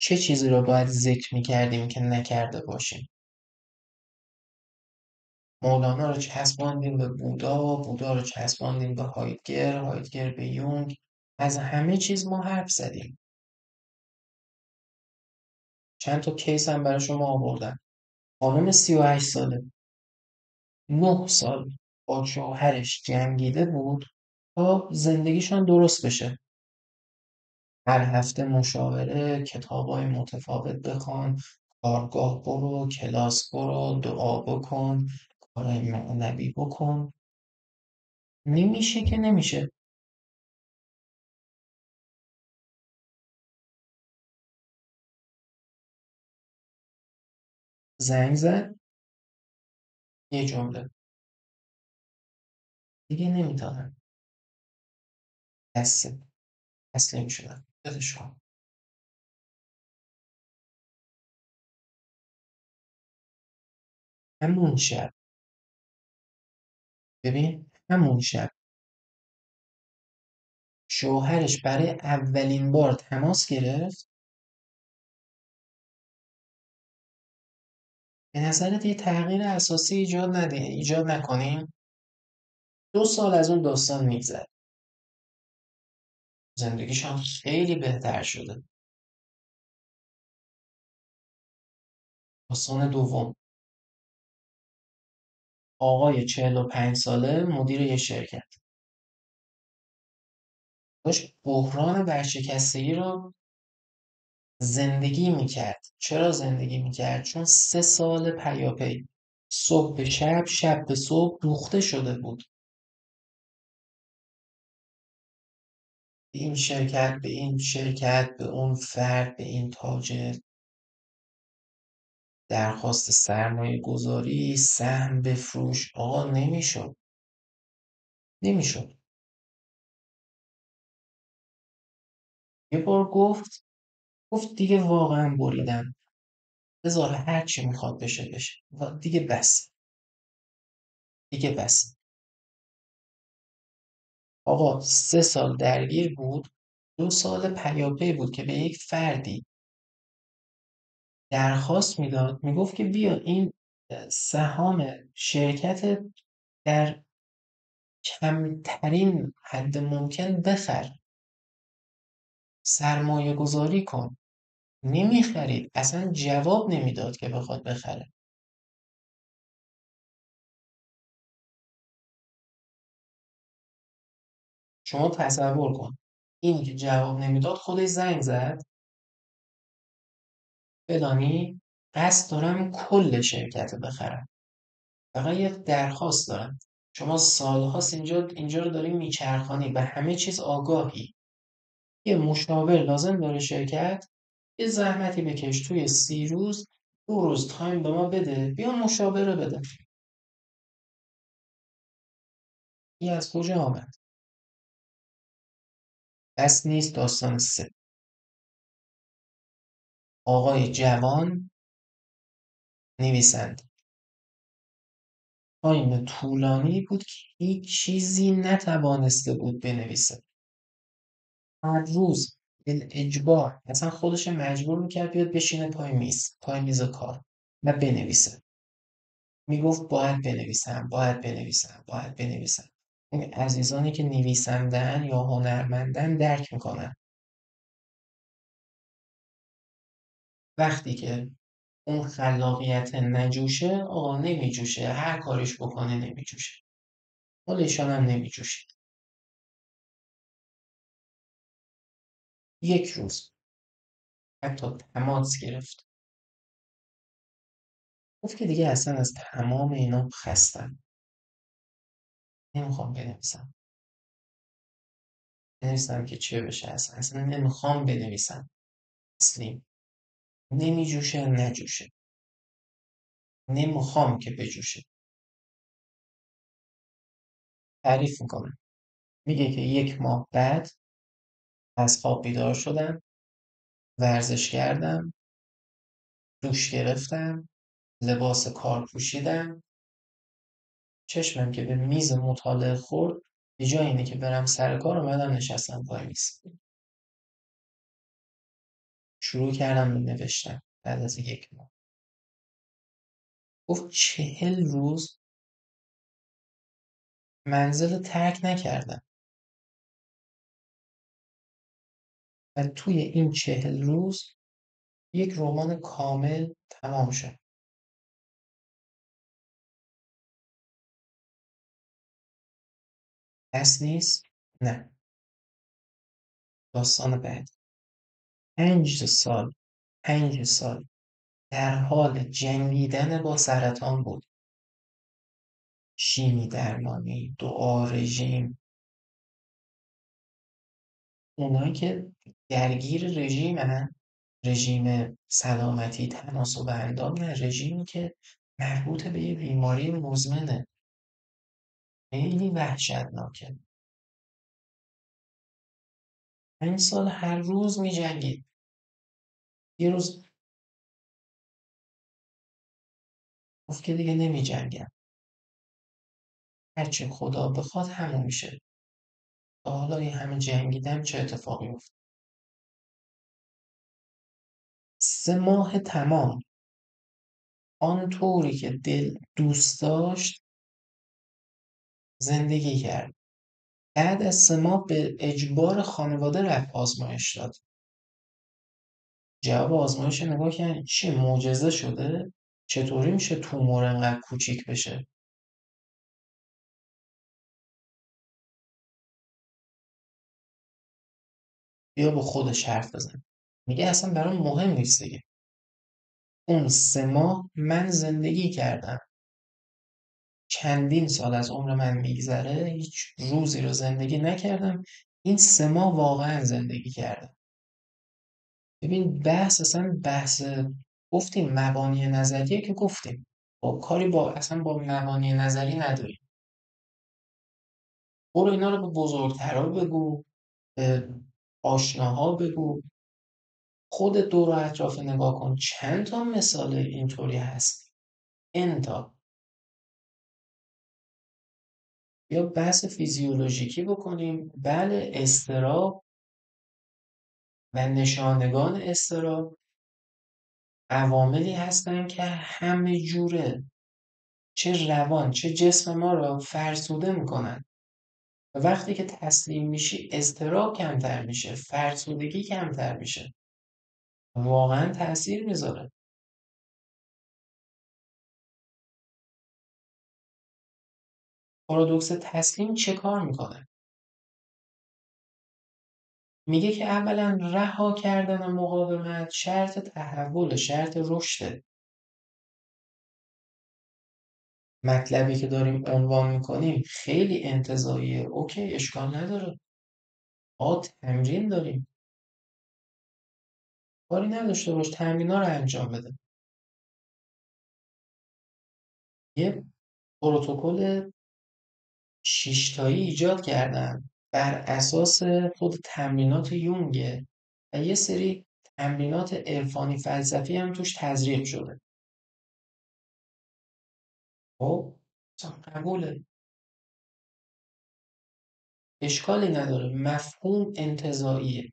چه چیزی رو باید ذکر میکردیم که نکرده باشیم؟ مولانا رو چسباندیم به بودا، بودا رو چسباندیم به هایدگر، هایدگر به یونگ. از همه چیز ما حرف زدیم. چند تا کیس هم برای شما آوردم. خانم 38 ساله، 9 سال با شوهرش جنگیده بود تا زندگیشان درست بشه. هر هفته مشاوره، کتابای متفاوت بخوان، کارگاه برو، کلاس برو، دعا بکن، کارهای معنوی بکن. نمیشه که نمیشه. زنگ زد یه جمله، دیگه نمیتونم، تسلیم شدم، ولش کن. همون شب، ببین همون شب شوهرش برای اولین بار تماس گرفت. به نظرت یه تغییر اساسی ایجاد نکنیم؟ 2 سال از اون داستان میگذره، زندگیش هم خیلی بهتر شده. داستان دوم، آقای 45 ساله مدیر یه شرکت داشت بحران ورشکستگی رو زندگی میکرد. چرا زندگی میکرد؟ چون 3 سال پیاپی صبح به شب، شب به صبح دوخته شده بود. به این شرکت، به این شرکت، به اون فرد، به این تاجر، درخواست سرمایه گذاری، سهم بفروش. آقا نمیشد، نمیشد. یه بار گفت دیگه واقعا بریدم، بذار هر چی میخواد بشه بشه و دیگه بس، دیگه بس. آقا 3 سال درگیر بود. 2 سال پیاپی بود که به یک فردی درخواست میداد، میگفت که بیا این سهام شرکت در کمترین حد ممکن بخر، سرمایه گذاری کن. نمیخرید، اصلا جواب نمیداد که بخواد بخره. شما تصور کن، این که جواب نمیداد خودش زنگ زد، فلانی قصد دارم کل شرکت رو بخرم، فقط یک درخواست دارم. شما سالهاست اینجا رو داری میچرخانی، به همه چیز آگاهی. یه مشاور لازم داره شرکت، یه زحمتی بکش توی 30 روز، 2 روز تایم به ما بده، بیا مشاوره بده. این از کجا آمد؟ بس نیست. داستان سه، آقای جوان نویسنده. تایم طولانی بود که هیچ چیزی نتوانسته بود بنویسه. هر روز اجبار اصلا خودش مجبور میکرد بیاد بشینه پای میز کار و بنویسه. میگفت باید بنویسم، باید بنویسم، باید بنویسم. این عزیزانی که نویسندن یا هنرمندن درک میکنن. وقتی که اون خلاقیت نجوشه، آقا نمیجوشه، هر کارش بکنه نمیجوشه. مال ایشان هم نمیجوشید. یک روز حتی تماس گرفت، گفت که دیگه اصلا از تمام اینا خستم، نمیخوام بنویسم که چه بشه، اصلا نمیخوام بنویسم. تسلیم. نمیجوشه، نجوشه، نمیخوام که بجوشه. تعریف میکنه، میگه که 1 ماه بعد از خواب بیدار شدم، ورزش کردم، دوش گرفتم، لباس کار پوشیدم، چشمم که به میز مطالعه خورد، به جای اینه که برم سر کار اومدم نشستم پای میز. شروع کردم به نوشتن. بعد از 1 ماه گفت 40 روز منزل ترک نکردم و توی این 40 روز یک رمان کامل تمام شد. بس نیست؟ نه. داستان بعد، 5 سال، 5 سال در حال جنگیدن با سرطان بود. شیمی درمانی، دعا، رژیم. اونایی که درگیر رژیمن، رژیم سلامتی، تناسب اندام، نه رژیمی که مربوط به یه بیماری مزمنه، خیلی وحشتناکه. 5 سال هر روز می جنگید. یه روز گفت که دیگه نمی جنگم، هرچی خدا بخواد همون میشه. تا حالا این همه جنگیدم چه اتفاقی افتاد؟ 3 ماه تمام آنطوری که دل دوست داشت زندگی کرد. بعد از 3 ماه به اجبار خانواده رفت آزمایش داد. جواب آزمایش نگاه کردن چی معجزه شده؟ چطوری میشه تومور انقدر کوچیک بشه؟ بیا با خودش حرف بزن. میگه اصلا برام مهم نیست دیگه. اون 3 ماه من زندگی کردم. چندین سال از عمر من میگذره هیچ روزی رو زندگی نکردم. این 3 ماه واقعا زندگی کردم. ببین بحث اصلا بحث گفتیم مبانی نظریه که گفتیم با کاری با اصلا با مبانی نظری نداریم. برو اینا رو به بزرگترها بگو، به آشناها بگو، خود دور و اطراف نگاه کن چند تا مثال اینطوری هست. انتا یا بحث فیزیولوژیکی بکنیم. بله اضطراب و نشانگان اضطراب عواملی هستن که همه جوره چه روان چه جسم ما را فرسوده میکنن. و وقتی که تسلیم میشی اضطراب کمتر میشه، فرسودگی کمتر میشه، واقعا تاثیر میذاره. پارادوکس تسلیم چه کار میکنه؟ میگه که اولا رها کردن مقاومت شرط تحول، شرط رشد. مطلبی که داریم عنوان میکنیم خیلی انتزاعیه، اوکی اشکال نداره، تمرین داریم، کاری نداشته باش، تمرینا رو انجام بده. یه پروتکل 6 تایی ایجاد کردن بر اساس خود تمرینات یونگه و یه سری تمرینات عرفانی فلسفی هم توش تزریق شده. خب اصلا قبوله، اشکالی نداره، مفهوم انتزاعیه.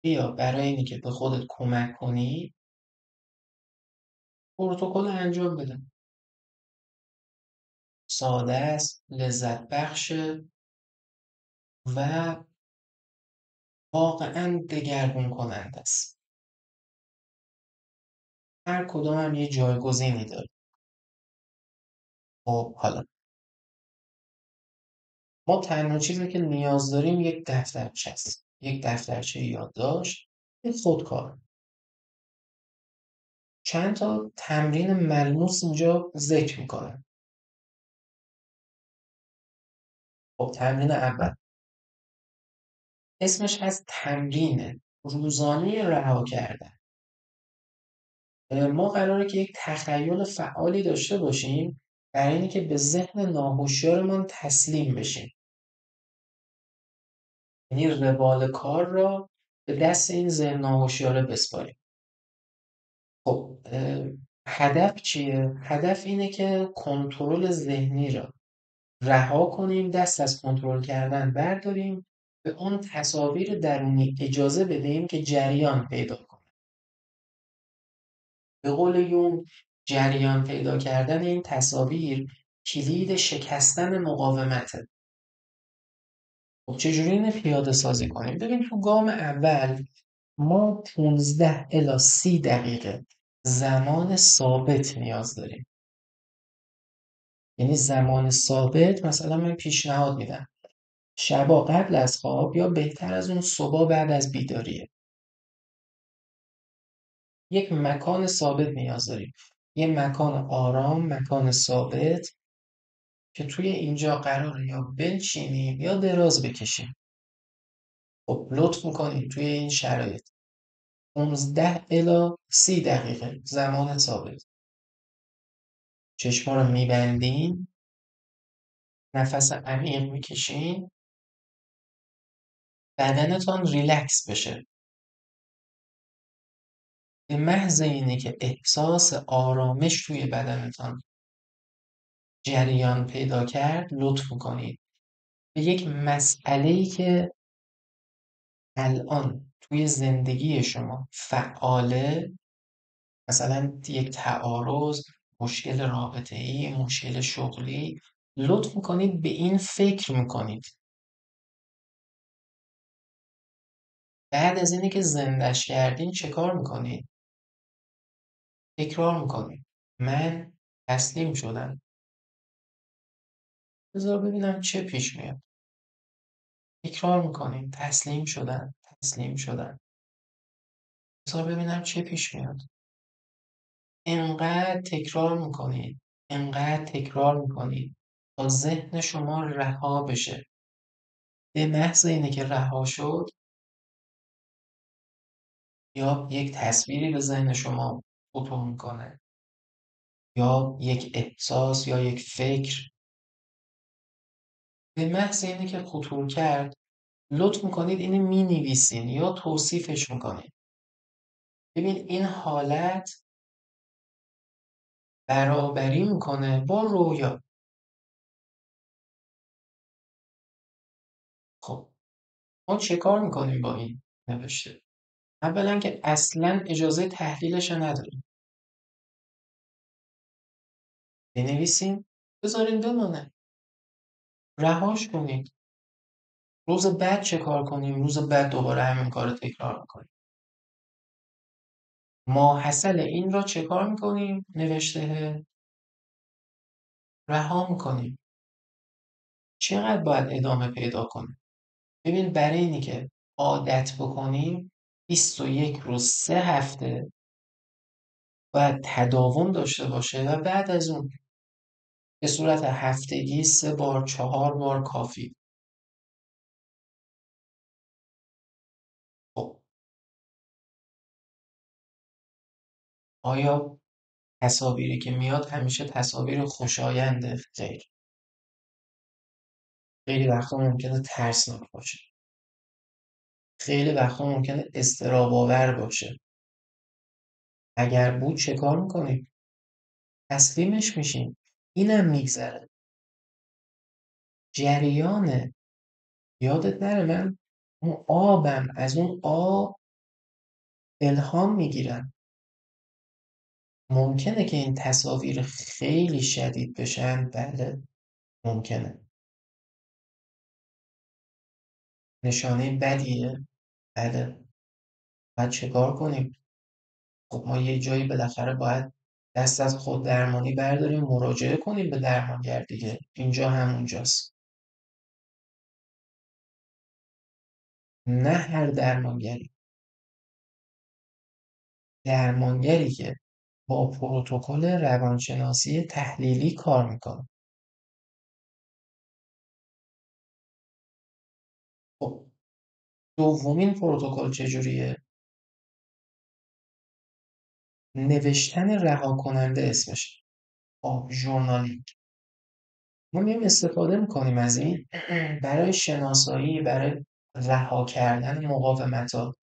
بیا برای اینی که به خودت کمک کنی پروتکل انجام بده. ساده است، لذت بخشه و واقعا دگرگون کننده است. هر کدام هم یه جایگزینی داره. خب حالا ما تنها چیزی که نیاز داریم یک دفترچه است، یک دفترچه یادداشت، یک خودکار. چند تا تمرین ملموس اینجا ذکر میکنم. خب تمرین اول اسمش از تمرین روزانه رها کردن. ما قراره که یک تخیل فعالی داشته باشیم برای اینکه به ذهن ناهوشیارمان تسلیم بشیم. یعنی روال کار را به دست این ذهن ناهوشیاره بسپاریم. خب هدف چیه؟ هدف اینه که کنترل ذهنی را رها کنیم، دست از کنترل کردن برداریم، به اون تصاویر درونی اجازه بدهیم که جریان پیدا کنه. به قول یون جریان پیدا کردن این تصاویر کلید شکستن مقاومته. خب چجوری اینو پیاده سازی کنیم؟ ببین تو گام اول ما 15 الی 30 دقیقه زمان ثابت نیاز داریم. یعنی زمان ثابت مثلا من پیشنهاد میدم شبا قبل از خواب یا بهتر از اون صبح بعد از بیداریه. یک مکان ثابت نیاز داریم، یه مکان آرام، مکان ثابت که توی اینجا قراره یا بنشینیم یا دراز بکشیم. خب لطف میکنید توی این شرایط 15 الی 30 دقیقه زمان ثابت چشما رو میبندین، نفس عمیق میکشین، بدنتان ریلکس بشه. 15 الی 30 دقیقه زمان ثابت. 15 الی 30 دقیقه زمان ثابت. چشما رو میبندین، نفس عمیق میکشین، بدنتان ریلکس بشه. 15 الی 30 دقیقه زمان ثابت. 15 الی 30 دقیقه زمان ثابت. چشما رو میبندین، نفس عمیق میکشین، بدنتان ریلکس بشه. به محض اینه که احساس آرامش توی بدنتان جریان پیدا کرد، لطف کنید به یک مسئله‌ای که الان توی زندگی شما فعاله، مثلا یک تعارض، مشکل رابطه‌ای، مشکل شغلی، لطف کنید به این فکر میکنید. بعد از اینی که زندش کردین چه کار میکنید؟ تکرار میکنید. من تسلیم شدم. بذار ببینم چه پیش میاد. تکرار میکنید. تسلیم شدن. تسلیم شدن. بذار ببینم چه پیش میاد. انقدر تکرار میکنید. انقدر تکرار میکنید تا ذهن شما رها بشه. به محض اینه که رها شد، یا یک تصویری به ذهن شما خطور میکنه، یا یک احساس یا یک فکر، به محض اینه که خطور کرد، لطف میکنید اینو مینویسین یا توصیفش میکنید. ببین این حالت برابری میکنه با رویا. خب ما چه کار میکنیم با این نوشته؟ اولا که اصلا اجازه تحلیلش نداریم. بنویسیم، بذارین بمانه، رهاش کنید. روز بعد چه کار کنیم؟ روز بعد دوباره همین کار رو تکرار میکنیم. ماحصل این را چه کار میکنیم؟ نوشته رها میکنیم. چقدر باید ادامه پیدا کنیم؟ ببین برای اینی که عادت بکنیم 21 روز 3 هفته باید تداوم داشته باشه و بعد از اون به صورت هفتگی 3 بار 4 بار کافی. خب آیا تصاویری که میاد همیشه تصاویر خوشاینده؟ خیر. خیلی وقتا ممکنه ترسناک باشه. خیلی وقتا ممکنه اضطراب آور باشه. اگر بود چه کار میکنیم؟ تسلیمش میشیم. اینم میگذره. جریانه. یادت نره من اون آبم، از اون آب الهام میگیرم. ممکنه که این تصاویر خیلی شدید بشن، بله ممکنه. نشانه بدیه، بله. باید چه کار کنیم؟ خب ما یه جایی بالاخره باید دست از خود درمانی برداریم، مراجعه کنیم به درمانگر دیگه. اینجا همونجاست. نه هر درمانگری. درمانگری که با پروتکل روانشناسی تحلیلی کار میکنه. خب دومین پروتکل چجوریه؟ نوشتن رها کننده اسمش. خب ژورنالینگ. ما میم استفاده میکنیم از این برای شناسایی، برای رها کردن مقاومت‌ها.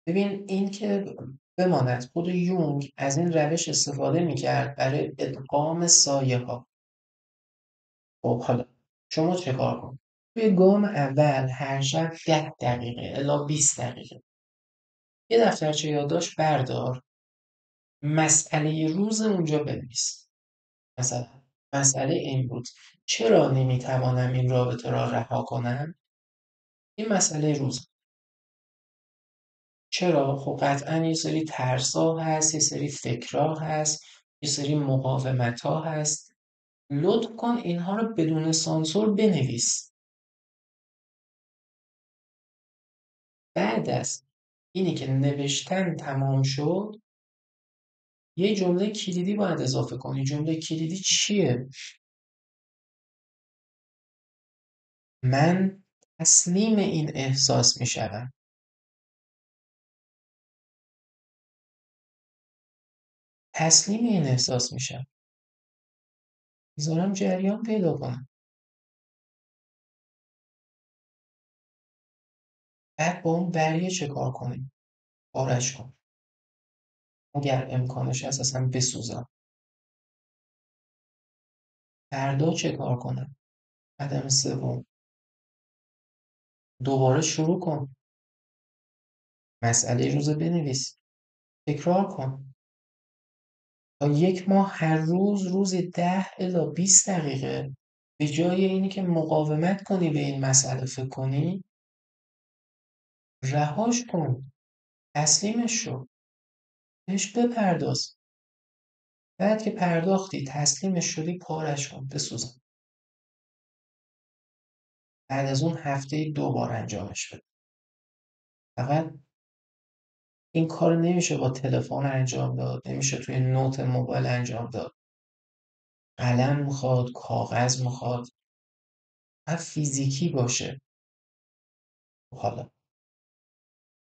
ببین این که بماند خود یونگ از این روش استفاده میکرد برای ادغام سایه ها. خب حالا شما چه کار کن؟ توی گام اول هر شب 10 دقیقه الا 20 دقیقه یه دفترچه یادداشت بردار، مسئله روز اونجا بنویس. مثلا مسئله امروز، چرا نمیتوانم این رابطه را رها کنم؟ این مسئله روز. چرا؟ خب قطعا یه سری ترسا هست، یه سری فکرها هست، یه سری مقاومت‌ها هست. لطف کن اینها رو بدون سانسور بنویس. بعد از اینی که نوشتن تمام شد، یه جمله کلیدی باید اضافه کنی. جمله کلیدی چیه؟ من تسلیم این احساس می شدم. تسلیم این احساس می شدم. میذارم جریان پیدا کنم. بعد با اون بریه چه کار کنیم؟ پارش کن. اگر امکانش هست اصلا بسوزم. فردا چه کار کنم؟ قدم سوم، دوباره شروع کن. مسئله روز بنویس. تکرار کن. تا 1 ماه هر روز روزی 10 الی 20 دقیقه به جای اینی که مقاومت کنی به این مسئله فکر کنی، رهاش کن. تسلیمش شو. بهش بپرداز. بعد که پرداختی تسلیمش شدی پارش کن بسوزن. بعد از اون هفته 2 بار انجامش بده. فقط این کار نمیشه با تلفن انجام داد، نمیشه توی نوت موبایل انجام داد. قلم میخواد، کاغذ میخواد و فیزیکی باشه. حالا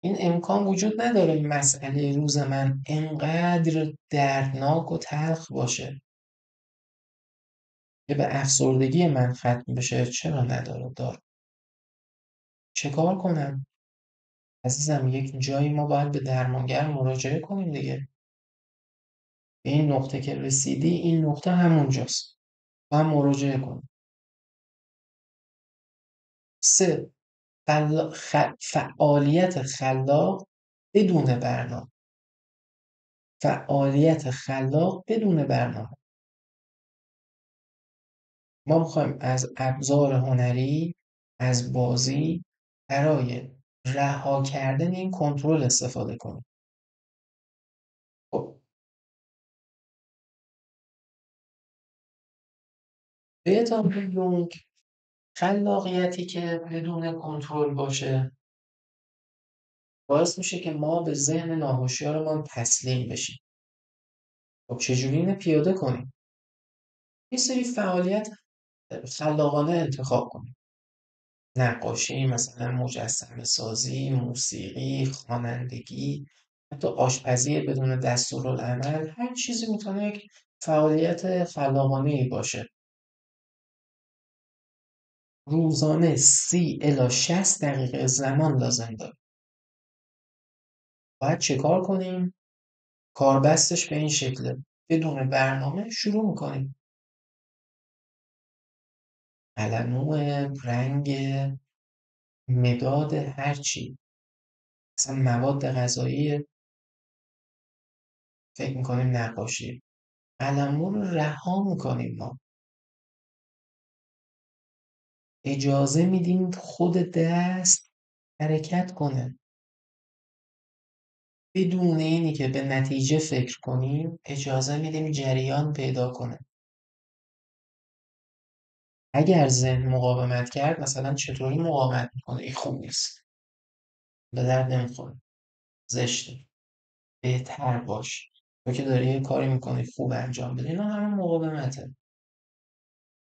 این امکان وجود نداره مسئله روز من انقدر دردناک و تلخ باشه که به افسردگی من ختم بشه. چرا نداره؟ داره. چه کار کنم؟ عزیزم یک جایی ما باید به درمانگر مراجعه کنیم دیگه. به این نقطه که رسیدی، این نقطه همونجاست. باید مراجعه کنیم. 3. فعالیت خلاق بدون برنامه. فعالیت خلاق بدون برنامه. ما میخوایم از ابزار هنری، از بازی برای رها کردن این کنترل استفاده کنیم. خب به اعتقاد یونگ، خلاقیتی که بدون کنترل باشه باعث میشه که ما به ذهن ناهوشیارمان تسلیم بشیم. خب چجوری اینو پیاده کنیم؟ یه سری فعالیت خلاقانه انتخاب کنیم. نقاشی، مثلا مجسمه سازی، موسیقی، خوانندگی، حتی آشپزی بدون دستورالعمل. هر چیزی میتونه یک فعالیت خلاقانه باشه. روزانه 30 الی 60 دقیقه زمان لازم داره. باید چه کار کنیم؟ کاربستش به این شکله: بدون برنامه شروع میکنیم. قلمو، رنگ، مداد، هرچی. مثلا مواد غذایی، فکر میکنیم نقاشی. قلمو رو رها میکنیم ما. اجازه میدیم خود دست حرکت کنه. بدون اینی که به نتیجه فکر کنیم اجازه میدیم جریان پیدا کنه. اگر ذهن مقاومت کرد، مثلا چطوری مقاومت میکنه؟ این خوب نیست، به درد نمیخوره، زشته، بهتر باش، تو که داری یه کاری میکنی خوب انجام بده. اینا همه مقاومته.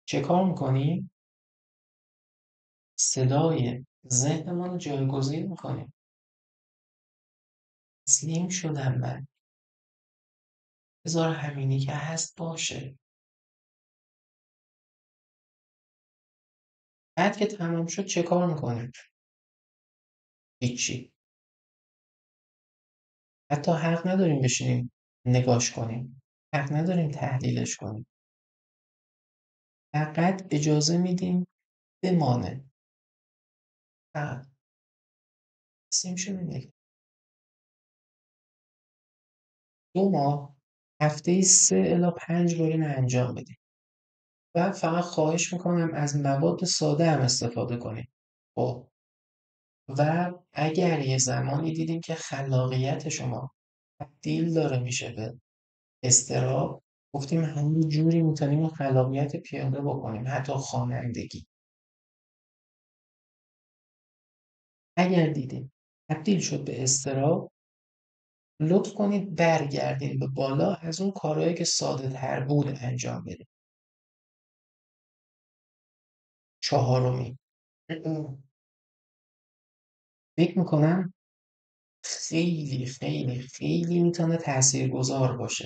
چه کار میکنیم؟ صدای ذهنمان رو جایگزین میکنیم. تسلیم شدم من، بذار همینی که هست باشه. بعد که تمام شد چه کار میکنیم؟ هیچی. حتی حق نداریم بشینیم نگاش کنیم، حق نداریم تحلیلش کنیم. فقط اجازه میدیم بمانه. فقط تسلیم شدیم دیگه. 2 ماه، هفته‌ای 3 الی 5 بار اینو انجام بدیم. و فقط خواهش میکنم از مواد ساده هم استفاده کنیم. خب و اگر یه زمانی دیدیم که خلاقیت شما تبدیل داره میشه به اضطراب، گفتیم همین جوری میتونیم این خلاقیت پیاده بکنیم، حتی خوانندگی. اگر دیدیم تبدیل شد به اضطراب، لطف کنید برگردین به بالا، از اون کارهایی که ساده تر بود انجام بدید. 4. فکر میکنم خیلی خیلی خیلی میتونه تاثیرگذار باشه.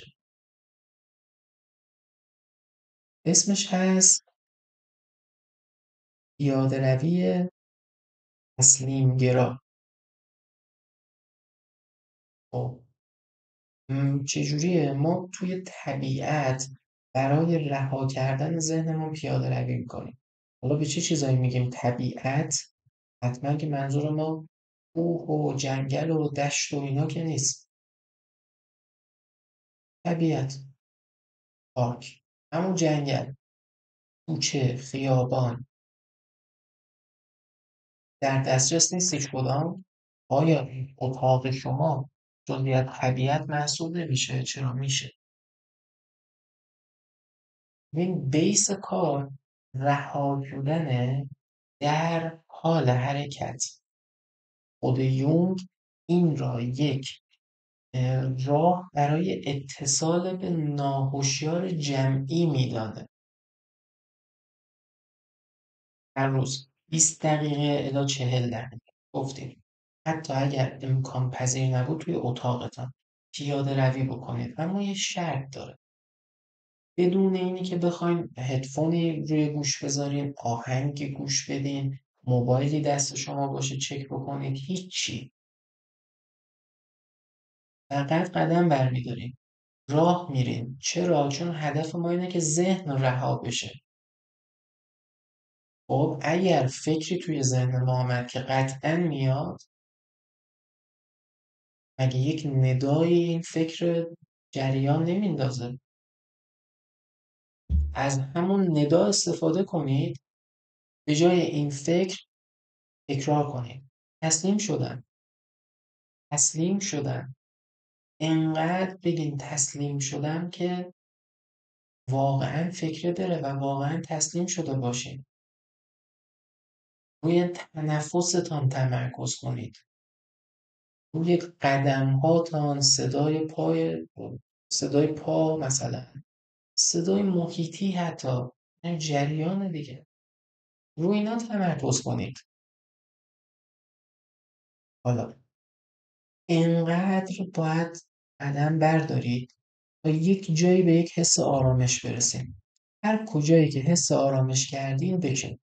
اسمش هست پیاده‌روی تسلیمگرا. خب چجوریه ما توی طبیعت برای رها کردن ذهنمون پیاده روی میکنیم. حالا به چه چیزایی میگیم طبیعت؟ حتما که منظور ما کوه و جنگل و دشت و اینا که نیست. طبیعت، پارک، همون جنگل، کوچه، خیابان، در دسترس نیستی کدام؟ آیا اتاق شما جزئی از طبیعت محسوب نمیشه؟ چرا میشه؟ این بیس کار رها شدنه در حال حرکت. خود یونگ این را یک راه برای اتصال به ناهوشیار جمعی میدانه. هر روز 20 دقیقه الی 40 دقیقه گفتیم، حتی اگر امکان پذیر نبود توی اتاقتان پیاده روی بکنید، اما یه شرط داره. بدون اینی که بخواین هدفونی روی گوش بذارین، آهنگی گوش بدین، موبایلی دست شما باشه چک بکنید، هیچی. فقط قدم برمیداریم، راه میریم. چرا؟ چون هدف ما اینه که ذهن رها بشه. خب اگر فکری توی ذهن ما آمد که قطعا میاد، مگه یک ندای این فکر جریان نمیندازه؟ از همون ندا استفاده کنید، به جای این فکر تکرار کنید. تسلیم شدن، تسلیم شدن. انقدر بگین تسلیم شدم که واقعا فکر بره و واقعا تسلیم شده باشین. روی تنفستان تمرکز کنید. روی قدم هاتان، صدای پا مثلا، صدای محیطی حتی، این جریان دیگه. روی اینا تمرکز کنید. حالا انقدر باید قدم بردارید تا یک جایی به یک حس آرامش برسیم. هر کجایی که حس آرامش کردین بکن.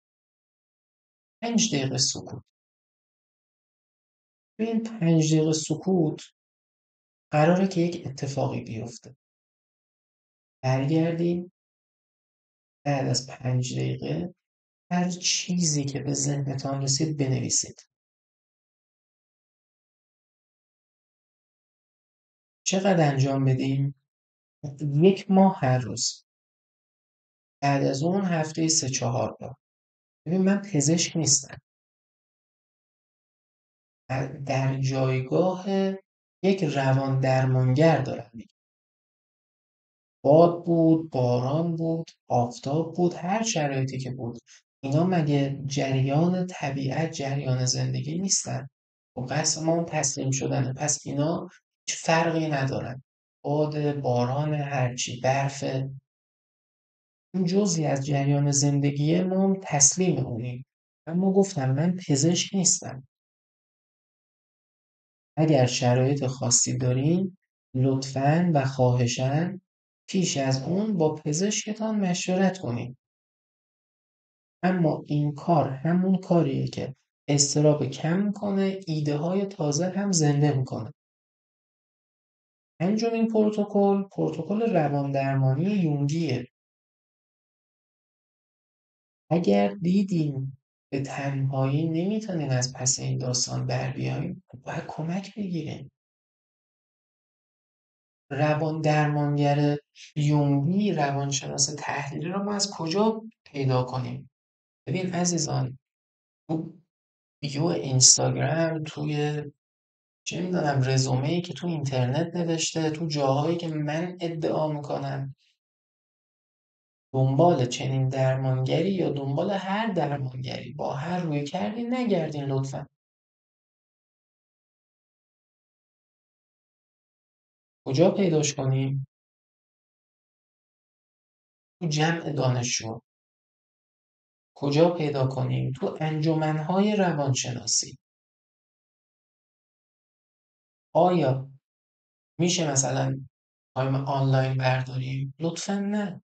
5 دقیقه سکوت. تو این 5 دقیقه سکوت قراره که یک اتفاقی بیفته. برگردین بعد از 5 دقیقه هر چیزی که به ذهنتان رسید بنویسید. چقدر انجام بدیم؟ 1 ماه هر روز. بعد از اون هفته 3-4 بار. ببین من پزشک نیستم. در جایگاه یک روان درمانگر دارم میگم. باد بود، باران بود، آفتاب بود، هر شرایطی که بود. اینا مگه جریان طبیعت، جریان زندگی نیستن؟ و قصد ما تسلیم شدنه. پس اینا هیچ فرقی ندارن. باد، باران، هرچی، برف، این جزئی از جریان زندگی ما، تسلیم اونیم. اما گفتم من پزشک نیستم. اگر شرایط خاصی دارین لطفاً و خواهشاً پیش از اون با پزشکتان مشورت کنید. اما این کار همون کاریه که اضطراب کم میکنه، ایده های تازه هم زنده میکنه. پنجمین پروتکل روان درمانی یونگیه. اگر دیدین به تنهایی نمیتونین از پس این داستان بر بیاین، باید کمک بگیرین. روان درمانگر یونگی، روانشناس تحلیلی رو ما از کجا پیدا کنیم؟ ببین عزیزان، تو بیو اینستاگرام، توی چه میدونم رزومه‌ای که تو اینترنت نوشته، تو جاهایی که من ادعا میکنم دنبال چنین درمانگری یا دنبال هر درمانگری با هر روی کردی نگردین لطفا. کجا پیداش کنیم؟ تو جمع دانشجو. کجا پیدا کنیم؟ تو انجمنهای روانشناسی. آیا میشه مثلا تایم آنلاین برداریم؟ لطفا نه.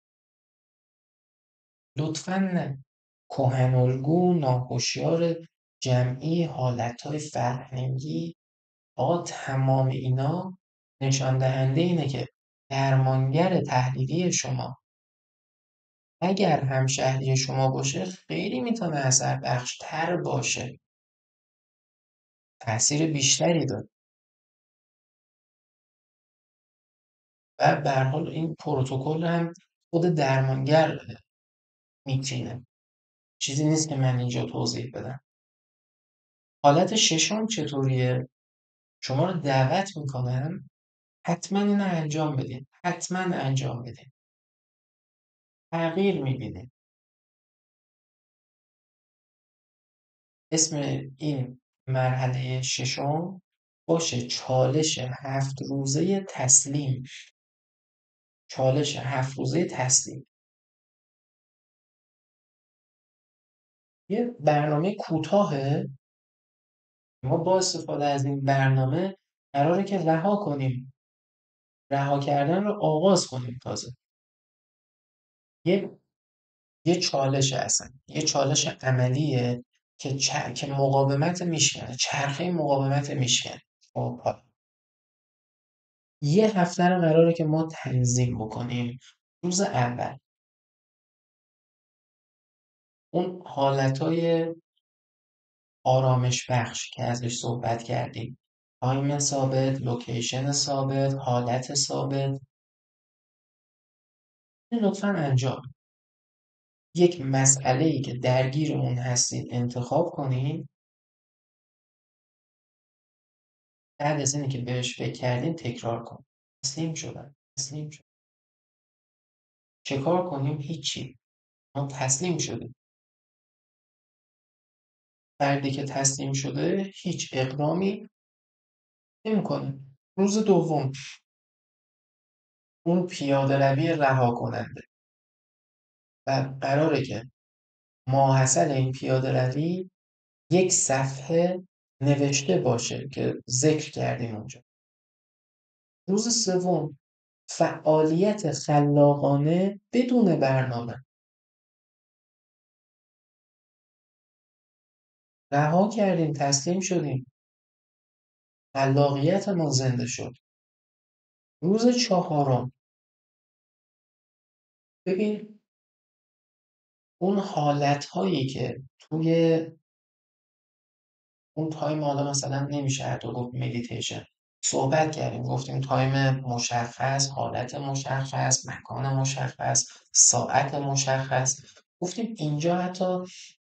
لطفا نه. کهن الگو، ناهوشیار جمعی، حالتهای فرهنگی، آقا تمام اینا نشان دهنده اینه که درمانگر تحلیلی شما اگر همشهری شما باشه خیلی میتونه اثر بخش تر باشه، تأثیر بیشتری داره و به هر حال این پروتکل هم خود درمانگر میچینه، چیزی نیست که من اینجا توضیح بدم. حالت ششم چطوریه؟ شما رو دعوت میکنم حتما اینو انجام بدین، حتما انجام بدین، تغییر میبینید. اسم این مرحله ششم باشه چالش 7 روزه تسلیم. چالش 7 روزه تسلیم یه برنامه کوتاهه. ما با استفاده از این برنامه قراره که رها کنیم، رها کردن رو آغاز کنیم. تازه یه یه چالش هستن، یه چالش عملیه که مقاومت میشکنه، چرخه مقاومت میشکنه. خب حالا یه هفته رو قراره که ما تنظیم بکنیم. روز اول اون حالتهای آرامش بخش که ازش صحبت کردیم، تایم ثابت، لوکیشن ثابت، حالت ثابت، این لطفا انجام. یک مسئله ای که درگیر اون هستید انتخاب کنین. بعد از اینی که بهش فکر کردین تکرار کنین. تسلیم شدن، تسلیم شدن. چه کار کنیم؟ هیچی. ما تسلیم شدیم. فردی که تسلیم شده هیچ اقدامی نمیکنه. روز دوم اون پیاده روی رها کننده و قراره که ماحصل این پیاده روی یک صفحه نوشته باشه که ذکر کردیم اونجا. روز سوم فعالیت خلاقانه بدون برنامه. رها کردیم، تسلیم شدیم، خلاقیت ما زنده شد. روز چهارم ببین اون حالت هایی که توی اون تایم، حالا مثلا نمیشه حتی گفت مدیتیشن، صحبت کردیم گفتیم تایم مشخص، حالت مشخص، مکان مشخص، ساعت مشخص. گفتیم اینجا حتی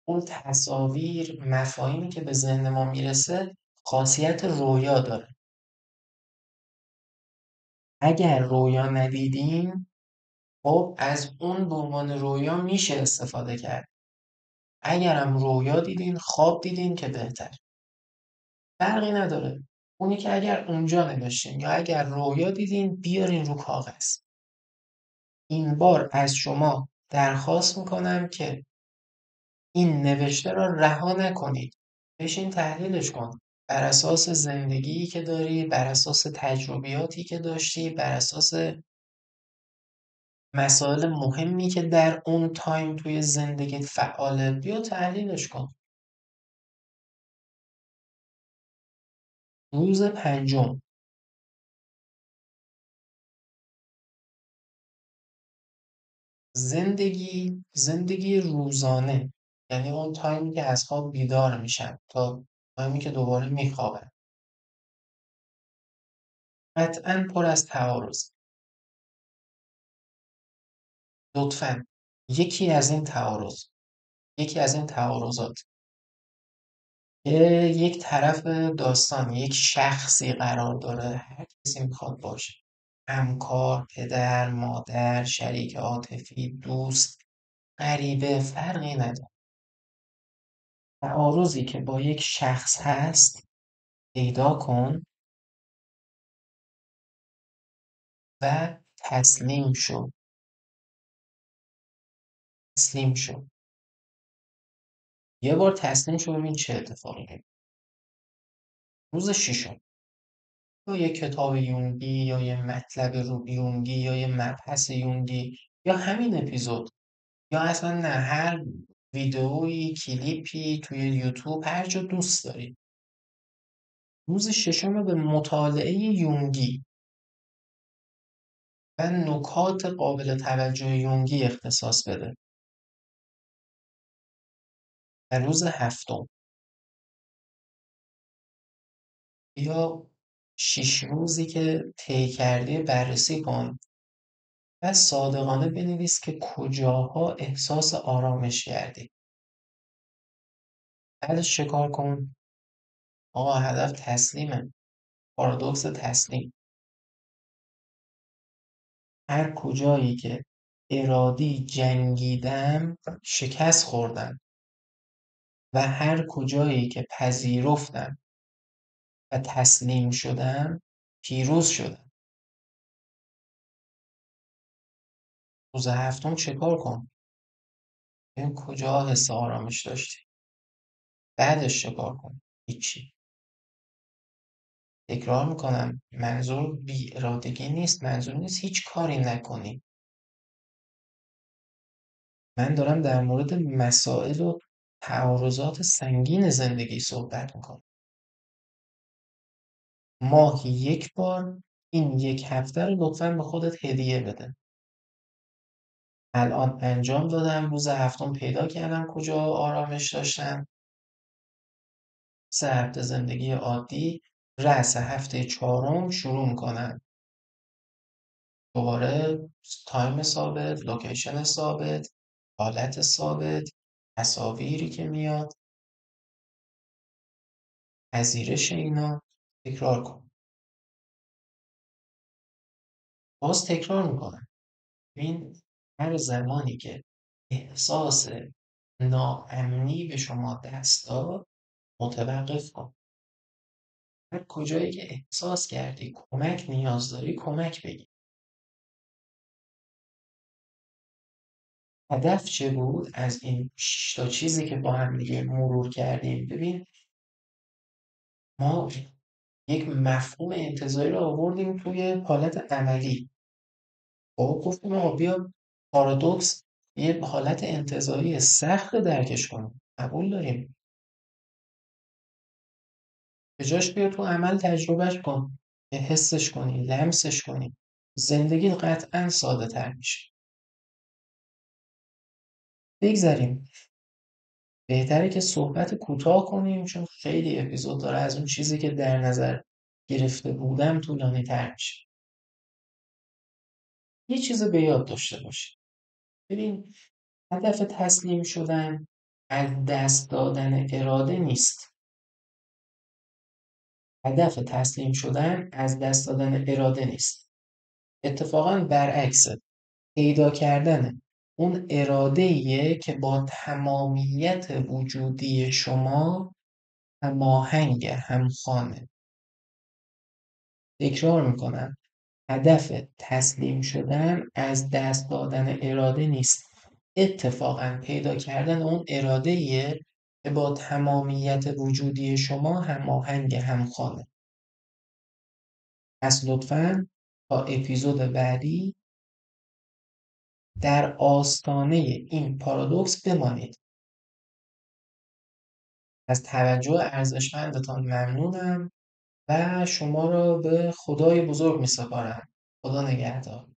اون تصاویر، مفاهیمی که به ذهن ما میرسه خاصیت رویا داره. اگر رویا ندیدین خب از اون به عنوان رویا میشه استفاده کرد. اگرم رویا دیدین، خواب دیدین که بهتر، فرقی نداره. اونی که اگر اونجا نوشتین یا اگر رویا دیدین بیارین رو کاغذ. این بار از شما درخواست میکنم که این نوشته را رها نکنید. بشین تحلیلش کن. بر اساس زندگیی که داری، بر اساس تجربیاتی که داشتی، بر اساس مسائل مهمی که در اون تایم توی زندگیت فعاله، بیا تحلیلش کن. روز پنجم زندگی روزانه، یعنی اون تایمی که از خواب بیدار میشن تا تایمی که دوباره میخوابن، قطعا پر از تعارض. لطفاً یکی از این تعارضات که یک طرف داستان، یک شخصی قرار داره، هر کسی میخواد باشه، همکار، پدر، مادر، شریک عاطفی، دوست، غریبه، فرقی نداره. تعارضی که با یک شخص هست پیدا کن و تسلیم شو. تسلیم شو. یه بار تسلیم شو ببین چه اتفاقی میفته. روز ششم یا یه کتاب یونگی یا یه مطلب رو یونگی یا یه مبحث یونگی یا همین اپیزود یا اصلا نه هر ویدئویی، کلیپی توی یوتیوب، هر جا دوست داری روز ششم به مطالعه یونگی و نکات قابل توجه یونگی اختصاص بده. و روز هفتم یا 6 روزی که طی کردی بررسی کن و صادقانه بنویس که کجاها احساس آرامش کردی. بعدش چه کن؟ آقا هدف تسلیمه. پارادوکس تسلیم. هر کجایی که ارادی جنگیدم شکست خوردم و هر کجایی که پذیرفتم و تسلیم شدم پیروز شدم. روز هفتم کن؟ این کجا حس آرامش داشتی؟ بعدش کن؟ هیچی. تکرار میکنم، منظور بی ارادگی نیست، منظور نیست هیچ کاری نکنی. من دارم در مورد مسائل و تعارضات سنگین زندگی صحبت میکنم. ماهی یک بار این یک هفته رو لطفاً به خودت هدیه بده. الان انجام دادم، روز هفتم پیدا کردم کجا آرامش داشتم. 3 هفته زندگی عادی، رأس هفته چهارم شروع میکنم. دوباره تایم ثابت، لوکیشن ثابت، حالت ثابت، تصاویری که میاد، پذیرش اینا. تکرار کن. باز تکرار میکنم. این هر زمانی که احساس ناامنی به شما دست داد متوقف کن. هر کجایی که احساس کردی کمک نیاز داری کمک بگیر. هدف چه بود از این 6 تا چیزی که با هم دیگه مرور کردیم؟ ببین، ما یک مفهوم انتزاعی رو آوردیم توی حالت عملی. خب گفتیم آقا بیا پارادوکس یه حالت انتزاعی سخت درکش کنیم، قبول داریم. به جاش بیا تو عمل تجربهش کن، یه حسش کنی، لمسش کنی، زندگی قطعا ساده تر میشه. بگذاریم. بهتره که صحبت کوتاه کنیم چون خیلی اپیزود داره، از اون چیزی که در نظر گرفته بودم طولانی تر میشه. یه چیز به یاد داشته باشید. ببین، هدف تسلیم شدن از دست دادن اراده نیست. هدف تسلیم شدن از دست دادن اراده نیست. اتفاقا برعکسه. پیدا کردن اون اراده‌ایه که با تمامیت وجودی شما هماهنگ، همخوانه. تکرار میکنم، هدف تسلیم شدن از دست دادن اراده نیست. اتفاقا پیدا کردن اون اراده‌ایه که با تمامیت وجودی شما هماهنگ، همخوانه. پس لطفاً تا اپیزود بعدی در آستانه این پارادوکس بمانید. از توجه ارزشمندتان ممنونم و شما را به خدای بزرگ می سپارم. خدا نگهدار.